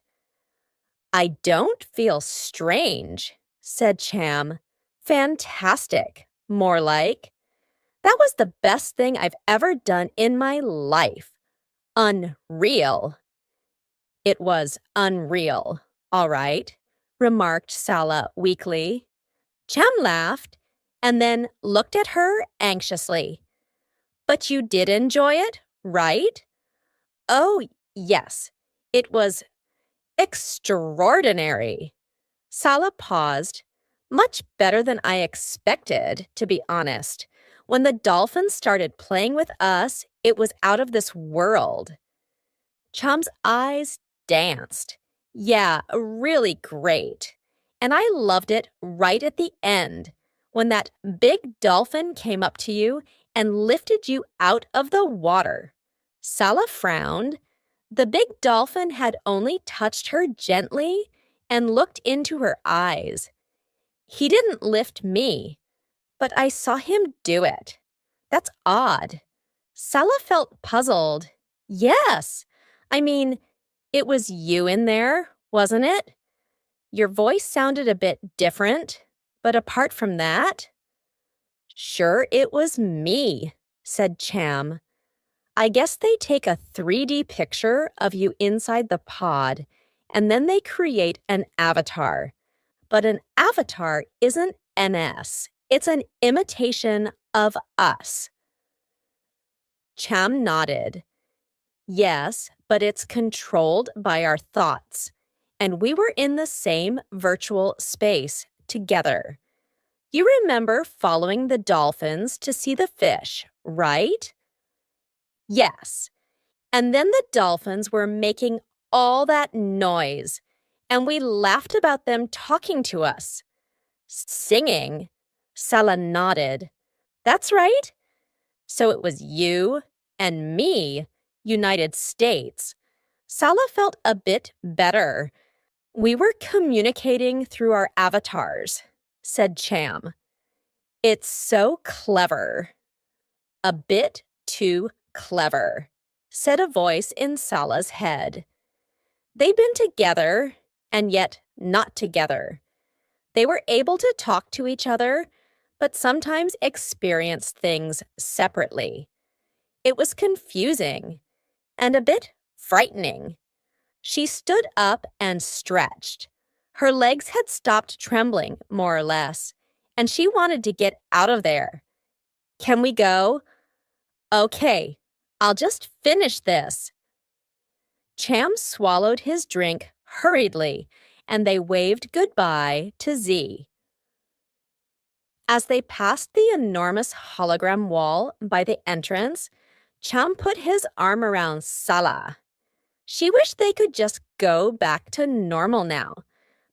I don't feel strange, said Cham. Fantastic, more like. That was the best thing I've ever done in my life. Unreal. It was unreal, all right, remarked Sala weakly. Cham laughed and then looked at her anxiously. But you did enjoy it, right? Oh, yes. It was extraordinary. Sala paused. Much better than I expected, to be honest. When the dolphins started playing with us, it was out of this world. Cham's eyes danced. Yeah, really great. And I loved it right at the end, when that big dolphin came up to you and lifted you out of the water. Sala frowned. The big dolphin had only touched her gently and looked into her eyes. He didn't lift me, but I saw him do it. That's odd. Sala felt puzzled. Yes, I mean, it was you in there, wasn't it? Your voice sounded a bit different, but apart from that? Sure, it was me, said Cham. I guess they take a 3D picture of you inside the pod, and then they create an avatar. But an avatar isn't NS, it's an imitation of us. Cham nodded. Yes, but it's controlled by our thoughts. And we were in the same virtual space together. You remember following the dolphins to see the fish, right? Yes. And then the dolphins were making all that noise, and we laughed about them talking to us. Singing? Sala nodded. That's right. So it was you and me, United States. Sala felt a bit better. We were communicating through our avatars, said Cham. It's so clever. A bit too clever, said a voice in Sala's head. They'd been together, and yet not together. They were able to talk to each other, but sometimes experienced things separately. It was confusing and a bit frightening. She stood up and stretched. Her legs had stopped trembling, more or less, and she wanted to get out of there. Can we go? Okay, I'll just finish this. Cham swallowed his drink hurriedly, and they waved goodbye to Z. As they passed the enormous hologram wall by the entrance, Cham put his arm around Sala. She wished they could just go back to normal now,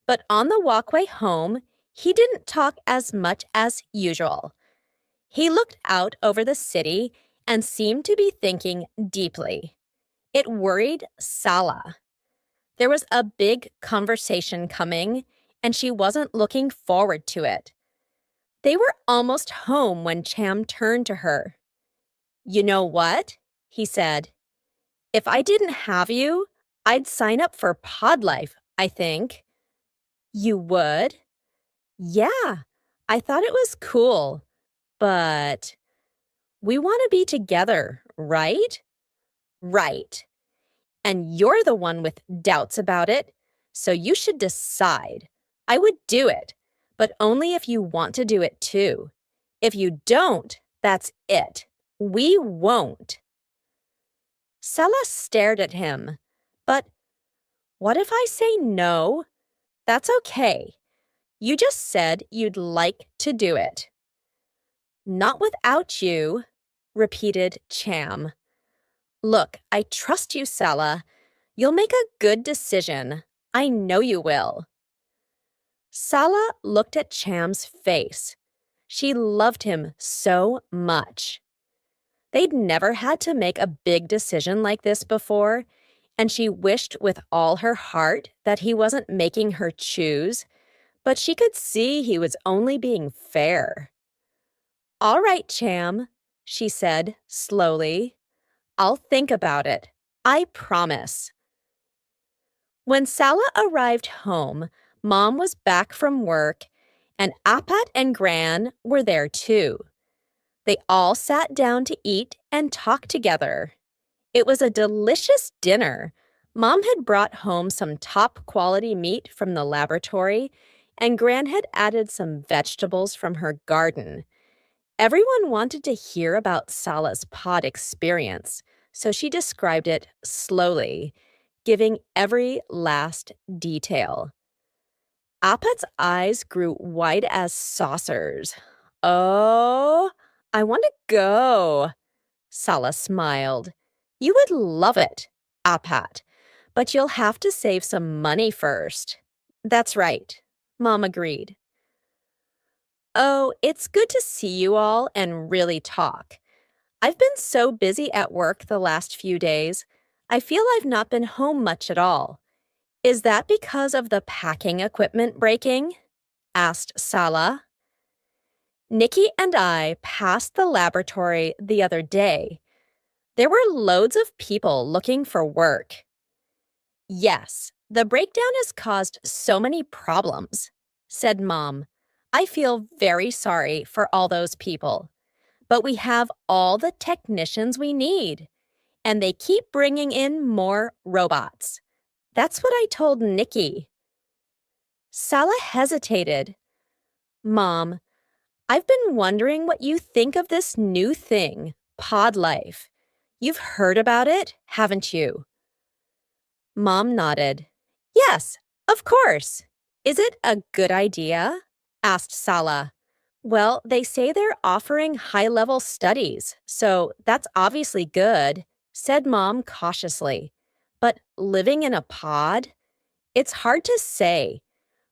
but on the walkway home, he didn't talk as much as usual. He looked out over the city and seemed to be thinking deeply. It worried Sala. There was a big conversation coming, and she wasn't looking forward to it. They were almost home when Cham turned to her. You know what? He said. If I didn't have you, I'd sign up for pod life, I think. You would? Yeah, I thought it was cool. But we want to be together, right? Right. And you're the one with doubts about it, so you should decide. I would do it, but only if you want to do it too. If you don't, that's it. We won't. Sela stared at him. But what if I say no? That's okay. You just said you'd like to do it. Not without you, repeated Cham. Look, I trust you, Sela. You'll make a good decision. I know you will. Sela looked at Cham's face. She loved him so much. They'd never had to make a big decision like this before, and she wished with all her heart that he wasn't making her choose, but she could see he was only being fair. All right, Cham, she said slowly. I'll think about it. I promise. When Sala arrived home, Mom was back from work, and Apat and Gran were there too. They all sat down to eat and talk together. It was a delicious dinner. Mom had brought home some top-quality meat from the laboratory, and Gran had added some vegetables from her garden. Everyone wanted to hear about Sala's pod experience, so she described it slowly, giving every last detail. Apat's eyes grew wide as saucers. Oh, I want to go. Sala smiled. You would love it, Apat, but you'll have to save some money first. That's right, Mom agreed. Oh, it's good to see you all and really talk. I've been so busy at work the last few days, I feel I've not been home much at all. Is that because of the packing equipment breaking? Asked Sala. Nikki and I passed the laboratory the other day. There were loads of people looking for work. Yes, the breakdown has caused so many problems, said Mom. I feel very sorry for all those people. But we have all the technicians we need. And they keep bringing in more robots. That's what I told Nikki. Sala hesitated. Mom, I've been wondering what you think of this new thing, pod life. You've heard about it, haven't you? Mom nodded. Yes, of course. Is it a good idea? Asked Sala. Well, they say they're offering high-level studies, so that's obviously good, said Mom cautiously. But living in a pod? It's hard to say.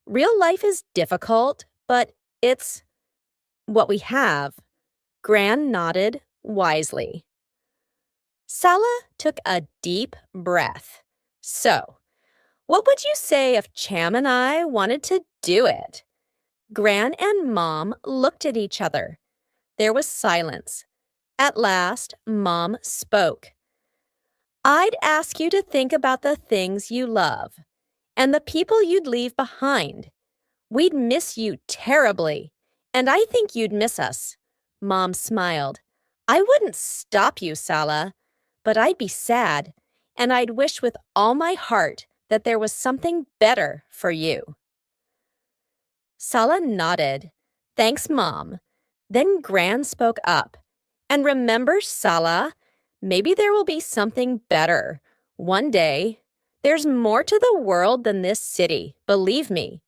Real life is difficult, but it's what we have. Gran nodded wisely. Sala took a deep breath. So, what would you say if Cham and I wanted to do it? Gran and Mom looked at each other. There was silence. At last, Mom spoke. I'd ask you to think about the things you love and the people you'd leave behind. We'd miss you terribly, and I think you'd miss us. Mom smiled. I wouldn't stop you, Sala, but I'd be sad, and I'd wish with all my heart that there was something better for you. Sala nodded. Thanks, Mom. Then Gran spoke up. And remember, Sala, maybe there will be something better. One day, there's more to the world than this city, believe me.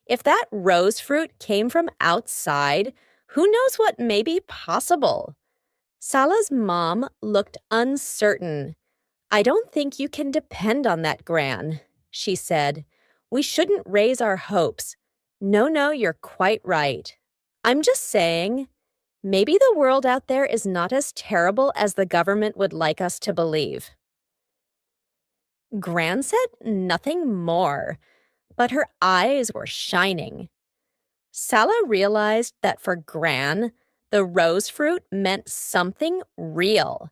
If that rose fruit came from outside, who knows what may be possible? Sala's mom looked uncertain. I don't think you can depend on that, Gran, she said. We shouldn't raise our hopes. No, you're quite right. I'm just saying, maybe the world out there is not as terrible as the government would like us to believe. Gran said nothing more, but her eyes were shining. Sala realized that for Gran, the rose fruit meant something real.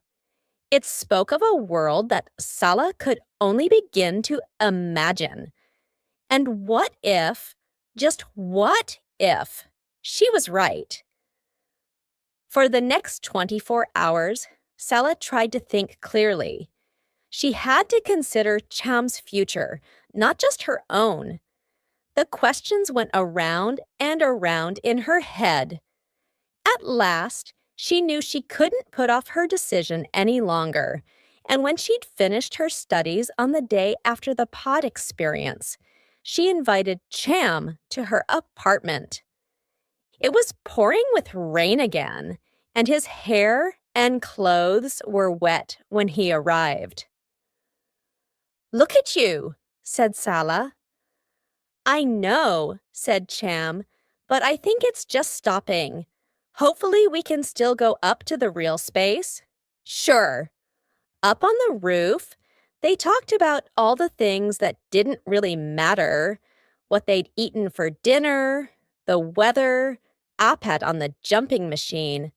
It spoke of a world that Sala could only begin to imagine. And what if, just what if, she was right? For the next 24 hours, Sala tried to think clearly. She had to consider Cham's future, not just her own. The questions went around and around in her head. At last, she knew she couldn't put off her decision any longer, and when she'd finished her studies on the day after the pod experience, she invited Cham to her apartment. It was pouring with rain again, and his hair and clothes were wet when he arrived. Look at you, said Sala. I know, said Cham, but I think it's just stopping. Hopefully we can still go up to the real space. Sure. Up on the roof, they talked about all the things that didn't really matter, what they'd eaten for dinner, the weather, iPad on the jumping machine,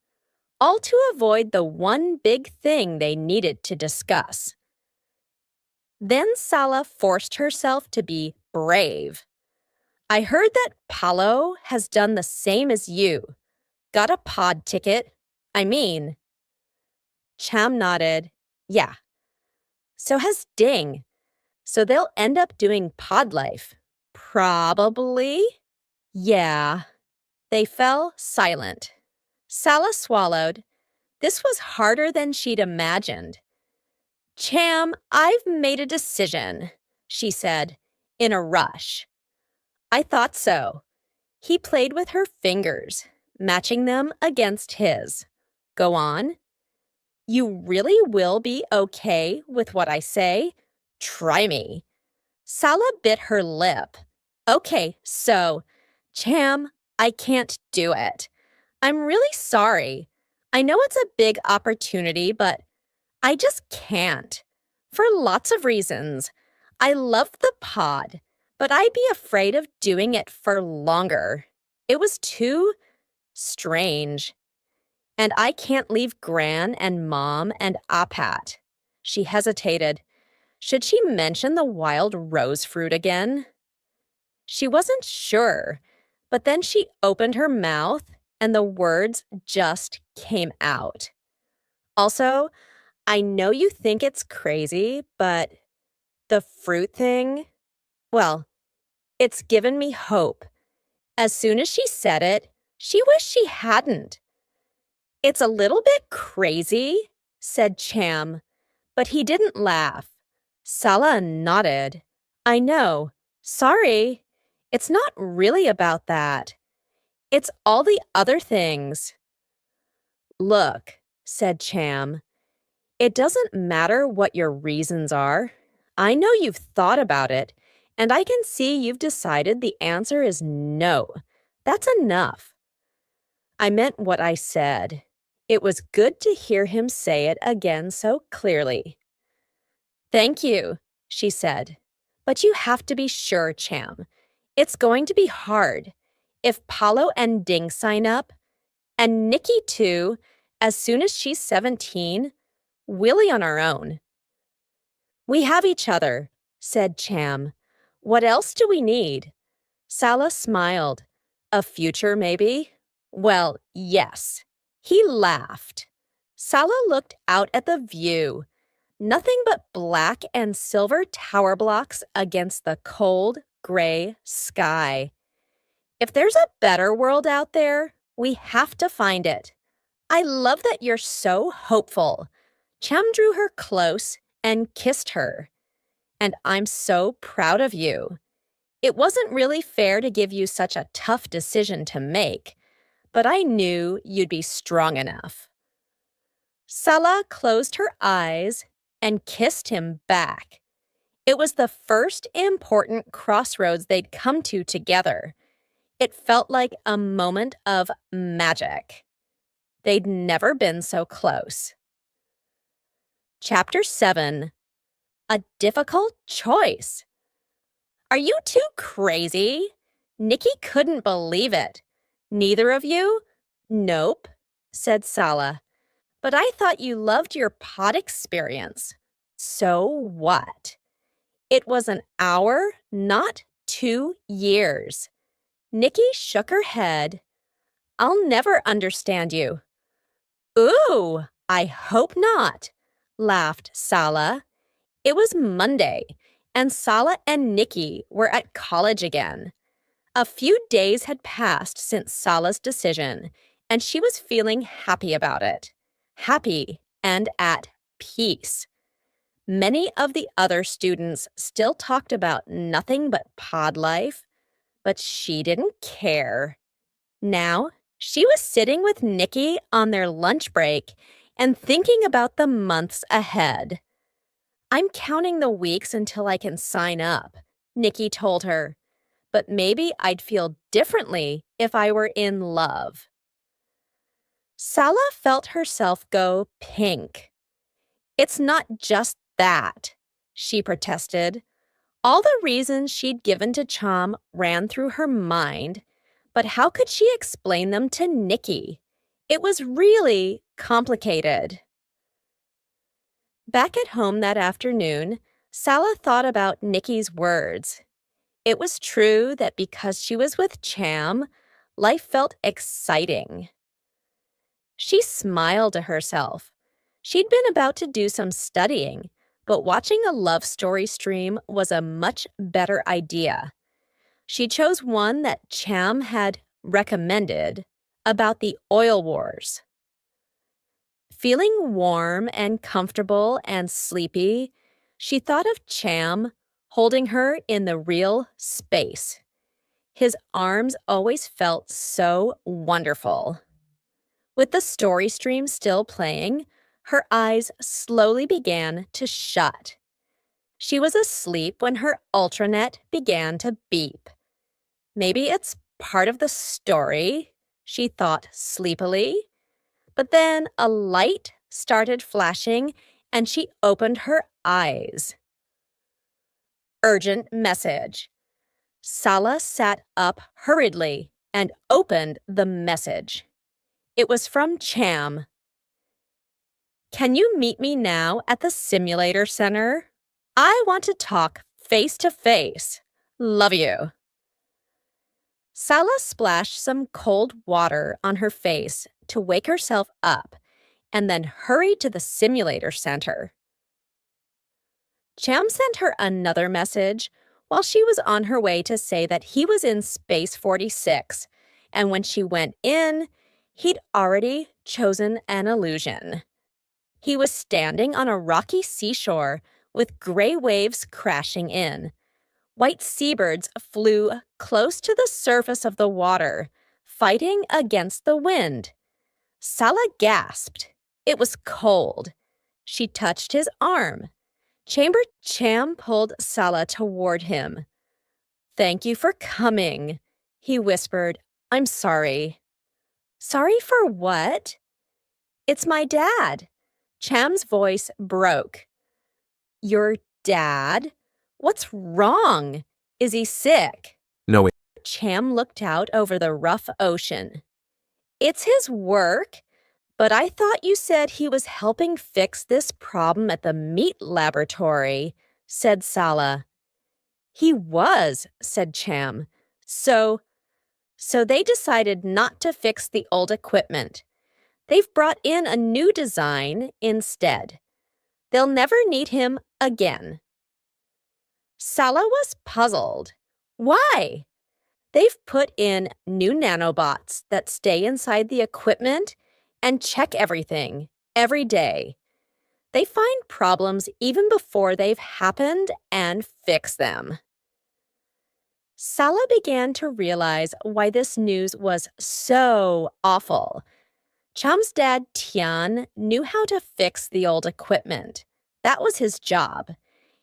all to avoid the one big thing they needed to discuss. Then Sala forced herself to be brave. I heard that Paolo has done the same as you. Got a pod ticket. Cham nodded. Yeah. So has Ding. So they'll end up doing pod life. Probably. Yeah. They fell silent. Sala swallowed. This was harder than she'd imagined. Cham, I've made a decision, she said, in a rush. I thought so. He played with her fingers, matching them against his. Go on. You really will be okay with what I say? Try me. Sala bit her lip. Okay, so, Cham, I can't do it. I'm really sorry. I know it's a big opportunity, but I just can't. For lots of reasons. I love the pod, but I'd be afraid of doing it for longer. It was too strange. And I can't leave Gran and Mom and Apat. She hesitated. Should she mention the wild rose fruit again? She wasn't sure, but then she opened her mouth and the words just came out. Also, I know you think it's crazy, but the fruit thing, well, it's given me hope. As soon as she said it, she wished she hadn't. It's a little bit crazy, said Cham, but he didn't laugh. Sala nodded. I know. Sorry. It's not really about that. It's all the other things. Look, said Cham, it doesn't matter what your reasons are. I know you've thought about it, and I can see you've decided the answer is no. That's enough. I meant what I said. It was good to hear him say it again so clearly. Thank you, she said. But you have to be sure, Cham. It's going to be hard. If Paulo and Ding sign up, and Nikki too, as soon as she's 17, we'll on our own. We have each other, said Cham. What else do we need? Sala smiled. A future, maybe? Well, yes. He laughed. Sala looked out at the view. Nothing but black and silver tower blocks against the cold, gray sky. If there's a better world out there, we have to find it. I love that you're so hopeful. Cham drew her close and kissed her. And I'm so proud of you. It wasn't really fair to give you such a tough decision to make, but I knew you'd be strong enough. Sala closed her eyes and kissed him back. It was the first important crossroads they'd come to together. It felt like a moment of magic. They'd never been so close. Chapter 7. A difficult choice. Are you two crazy? Nikki couldn't believe it. Neither of you? Nope, said Sala. But I thought you loved your pod experience. So what? It was an hour, not 2 years. Nikki shook her head. I'll never understand you. Ooh, I hope not, laughed Sala. It was Monday, and Sala and Nikki were at college again. A few days had passed since Sala's decision, and she was feeling happy about it. Happy and at peace. Many of the other students still talked about nothing but pod life, but she didn't care. Now, she was sitting with Nikki on their lunch break and thinking about the months ahead. I'm counting the weeks until I can sign up, Nikki told her. But maybe I'd feel differently if I were in love. Sala felt herself go pink. It's not just that, she protested. All the reasons she'd given to Cham ran through her mind, but how could she explain them to Nikki? It was really complicated. Back at home that afternoon, Sala thought about Nikki's words. It was true that because she was with Cham, life felt exciting. She smiled to herself. She'd been about to do some studying, but watching a love story stream was a much better idea. She chose one that Cham had recommended about the oil wars. Feeling warm and comfortable and sleepy, she thought of Cham holding her in the real space. His arms always felt so wonderful. With the story stream still playing, her eyes slowly began to shut. She was asleep when her ultranet began to beep. Maybe it's part of the story, she thought sleepily. But then a light started flashing and she opened her eyes. Urgent message. Sala sat up hurriedly and opened the message. It was from Cham. Can you meet me now at the simulator center? I want to talk face to face. Love you. Sala splashed some cold water on her face to wake herself up and then hurried to the simulator center. Cham sent her another message while she was on her way to say that he was in Space 46, and when she went in, he'd already chosen an illusion. He was standing on a rocky seashore with gray waves crashing in. White seabirds flew close to the surface of the water, fighting against the wind. Sala gasped. It was cold. She touched his arm. Cham pulled Sala toward him. "Thank you for coming," he whispered. "I'm sorry." "Sorry for what?" "It's my dad." Cham's voice broke. "Your dad? What's wrong? Is he sick?" No, Cham looked out over the rough ocean. "It's his work, but I thought you said he was helping fix this problem at the meat laboratory," said Sala. "He was," said Cham. So they decided not to fix the old equipment. They've brought in a new design instead. They'll never need him again. Sala was puzzled. Why? They've put in new nanobots that stay inside the equipment and check everything every day. They find problems even before they've happened and fix them. Sala began to realize why this news was so awful. Cham's dad, Tian, knew how to fix the old equipment. That was his job.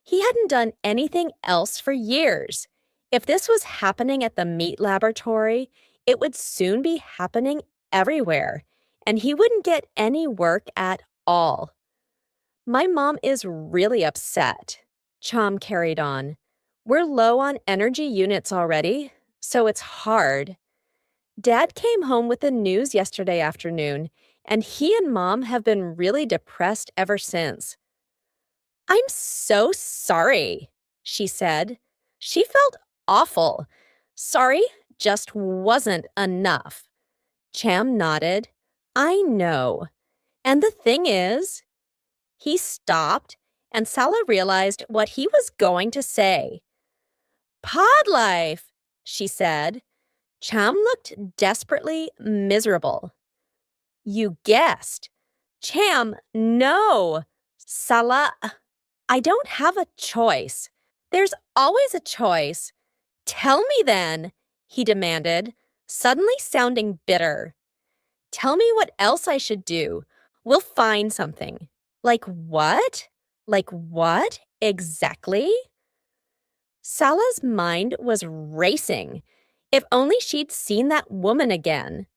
He hadn't done anything else for years. If this was happening at the meat laboratory, it would soon be happening everywhere, and he wouldn't get any work at all. "My mom is really upset," Cham carried on. "We're low on energy units already, so it's hard. Dad came home with the news yesterday afternoon, and he and Mom have been really depressed ever since." "I'm so sorry," she said. She felt awful. Sorry just wasn't enough. Cham nodded. "I know. And the thing is..." He stopped, and Sala realized what he was going to say. "Pod life," she said. Cham looked desperately miserable. "You guessed." "Cham, no." "Sala, I don't have a choice." "There's always a choice." "Tell me then," he demanded, suddenly sounding bitter. "Tell me what else I should do. We'll find something." "Like what? Like what exactly?" Sala's mind was racing. If only she'd seen that woman again.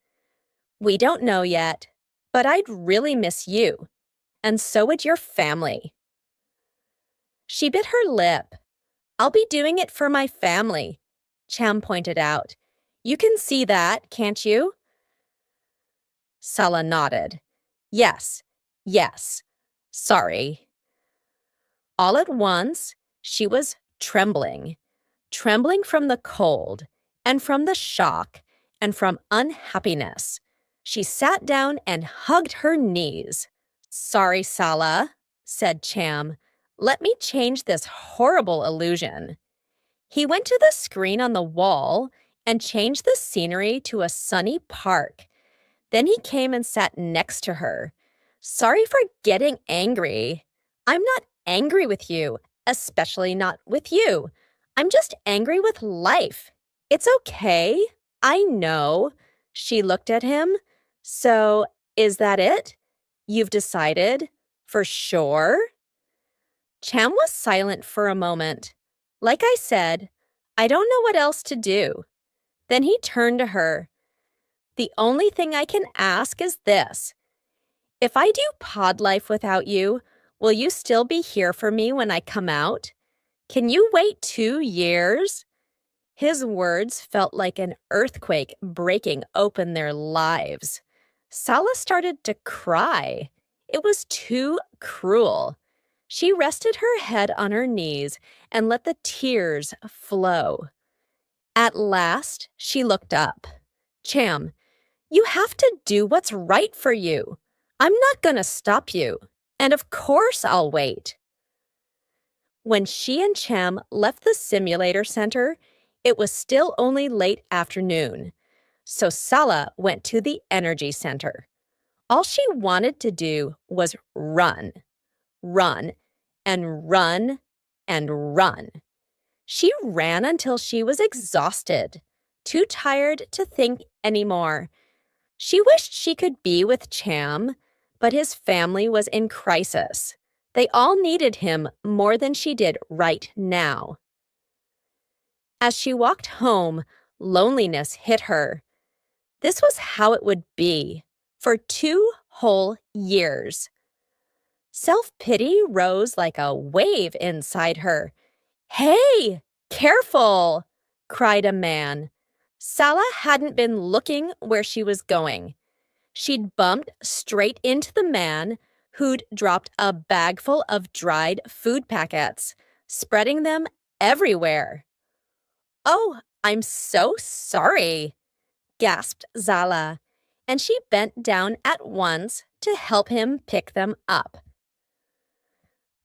"We don't know yet, but I'd really miss you. And so would your family." She bit her lip. "I'll be doing it for my family," Cham pointed out. "You can see that, can't you?" Sala nodded. Yes. Sorry." All at once, she was trembling from the cold, and from the shock, and from unhappiness. She sat down and hugged her knees. "Sorry, Sala," said Cham. "Let me change this horrible illusion." He went to the screen on the wall and changed the scenery to a sunny park. Then he came and sat next to her. "Sorry for getting angry. I'm not angry with you, especially not with you. I'm just angry with life. It's okay. I know." She looked at him. "So, is that it? You've decided? For sure?" Cham was silent for a moment. "Like I said, I don't know what else to do." Then he turned to her. "The only thing I can ask is this. If I do pod life without you, will you still be here for me when I come out? Can you wait 2 years?" His words felt like an earthquake breaking open their lives. Sala started to cry. It was too cruel. She rested her head on her knees and let the tears flow. At last, she looked up. "Cham, you have to do what's right for you. I'm not gonna stop you. And of course I'll wait. When she and Cham left the simulator center, it was still only late afternoon. So Sala went to the energy center. All she wanted to do was run, run, and run, and run. She ran until she was exhausted, too tired to think anymore. She wished she could be with Cham, but his family was in crisis. They all needed him more than she did right now. As she walked home, loneliness hit her. This was how it would be for 2 whole years. Self-pity rose like a wave inside her. "Hey, careful!" cried a man. Sala hadn't been looking where she was going. She'd bumped straight into the man who'd dropped a bagful of dried food packets, spreading them everywhere. "Oh, I'm so sorry," gasped Zala, and she bent down at once to help him pick them up.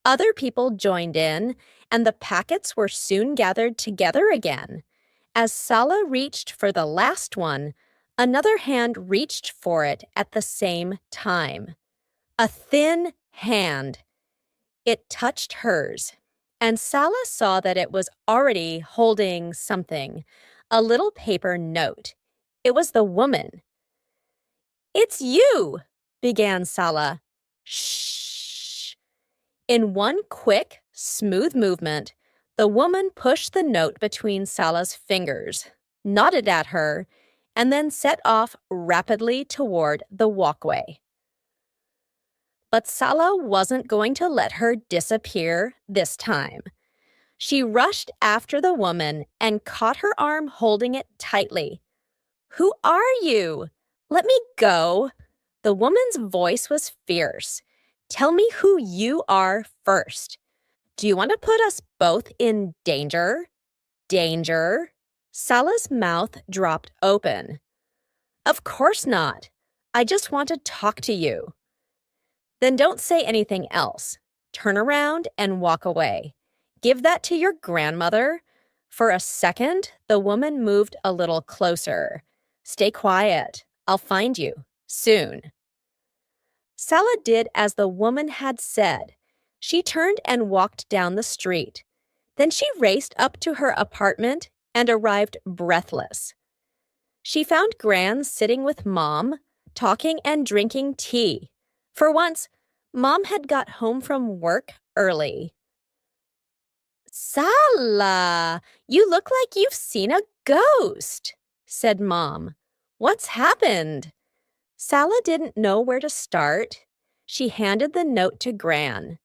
Other people joined in, and the packets were soon gathered together again. As Sala reached for the last one, another hand reached for it at the same time. A thin hand. It touched hers, and Sala saw that it was already holding something, a little paper note. It was the woman. "It's you," began Sala. "Shh." In one quick, smooth movement, the woman pushed the note between Sala's fingers, nodded at her, and then set off rapidly toward the walkway. But Sala wasn't going to let her disappear this time. She rushed after the woman and caught her arm, holding it tightly. "Who are you? Let me go." The woman's voice was fierce. "Tell me who you are first. Do you want to put us both in danger?" "Danger?" Sala's mouth dropped open. "Of course not. I just want to talk to you." "Then don't say anything else. Turn around and walk away. Give that to your grandmother." For a second, the woman moved a little closer. "Stay quiet. I'll find you soon." Sala did as the woman had said. She turned and walked down the street. Then she raced up to her apartment and arrived breathless. She found Gran sitting with Mom, talking and drinking tea. For once, Mom had got home from work early. "Sala, you look like you've seen a ghost," said Mom. "What's happened?" Sala didn't know where to start. She handed the note to Gran.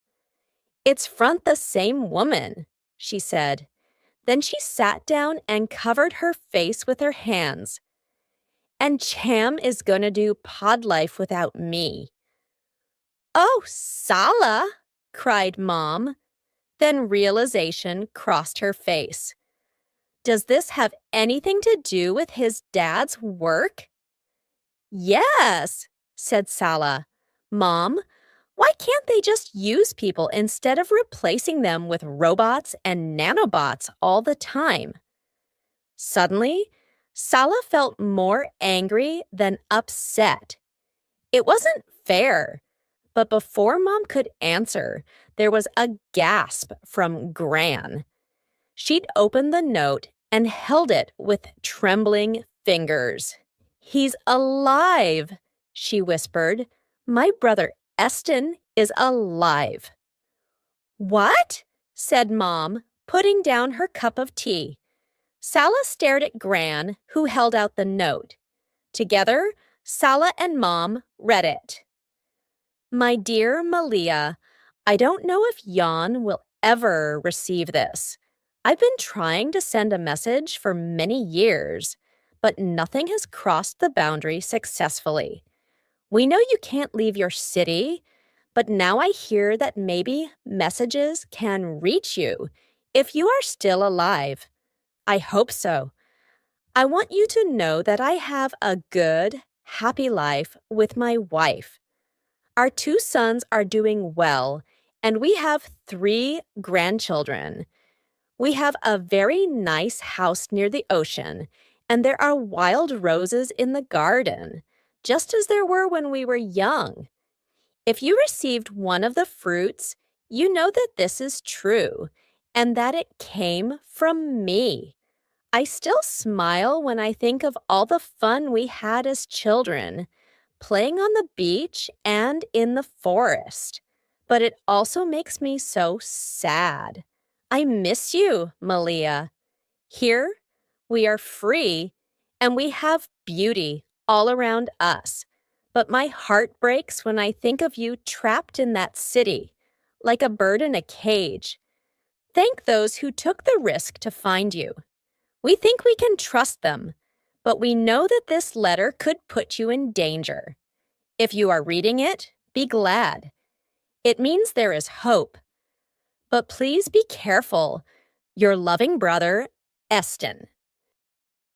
"It's from the same woman," she said. Then she sat down and covered her face with her hands. "And Cham is gonna do pod life without me." "Oh, Sala!" cried Mom. Then realization crossed her face. "Does this have anything to do with his dad's work?" "Yes," said Sala. "Mom, why can't they just use people instead of replacing them with robots and nanobots all the time?" Suddenly, Sala felt more angry than upset. It wasn't fair. But before Mom could answer, there was a gasp from Gran. She'd opened the note and held it with trembling fingers. "He's alive," she whispered. "My brother Eston is alive." "What?" said Mom, putting down her cup of tea. Sala stared at Gran, who held out the note. Together, Sala and Mom read it. "My dear Malia, I don't know if Jan will ever receive this. I've been trying to send a message for many years, but nothing has crossed the boundary successfully. We know you can't leave your city, but now I hear that maybe messages can reach you if you are still alive. I hope so. I want you to know that I have a good, happy life with my wife. Our 2 sons are doing well, and we have 3 grandchildren. We have a very nice house near the ocean, and there are wild roses in the garden, just as there were when we were young. If you received one of the fruits, you know that this is true, and that it came from me. I still smile when I think of all the fun we had as children, playing on the beach and in the forest. But it also makes me so sad. I miss you, Malia. Here, we are free and we have beauty all around us. But my heart breaks when I think of you trapped in that city, like a bird in a cage. Thank those who took the risk to find you. We think we can trust them, but we know that this letter could put you in danger. If you are reading it, be glad. It means there is hope. But please be careful. Your loving brother, Eston.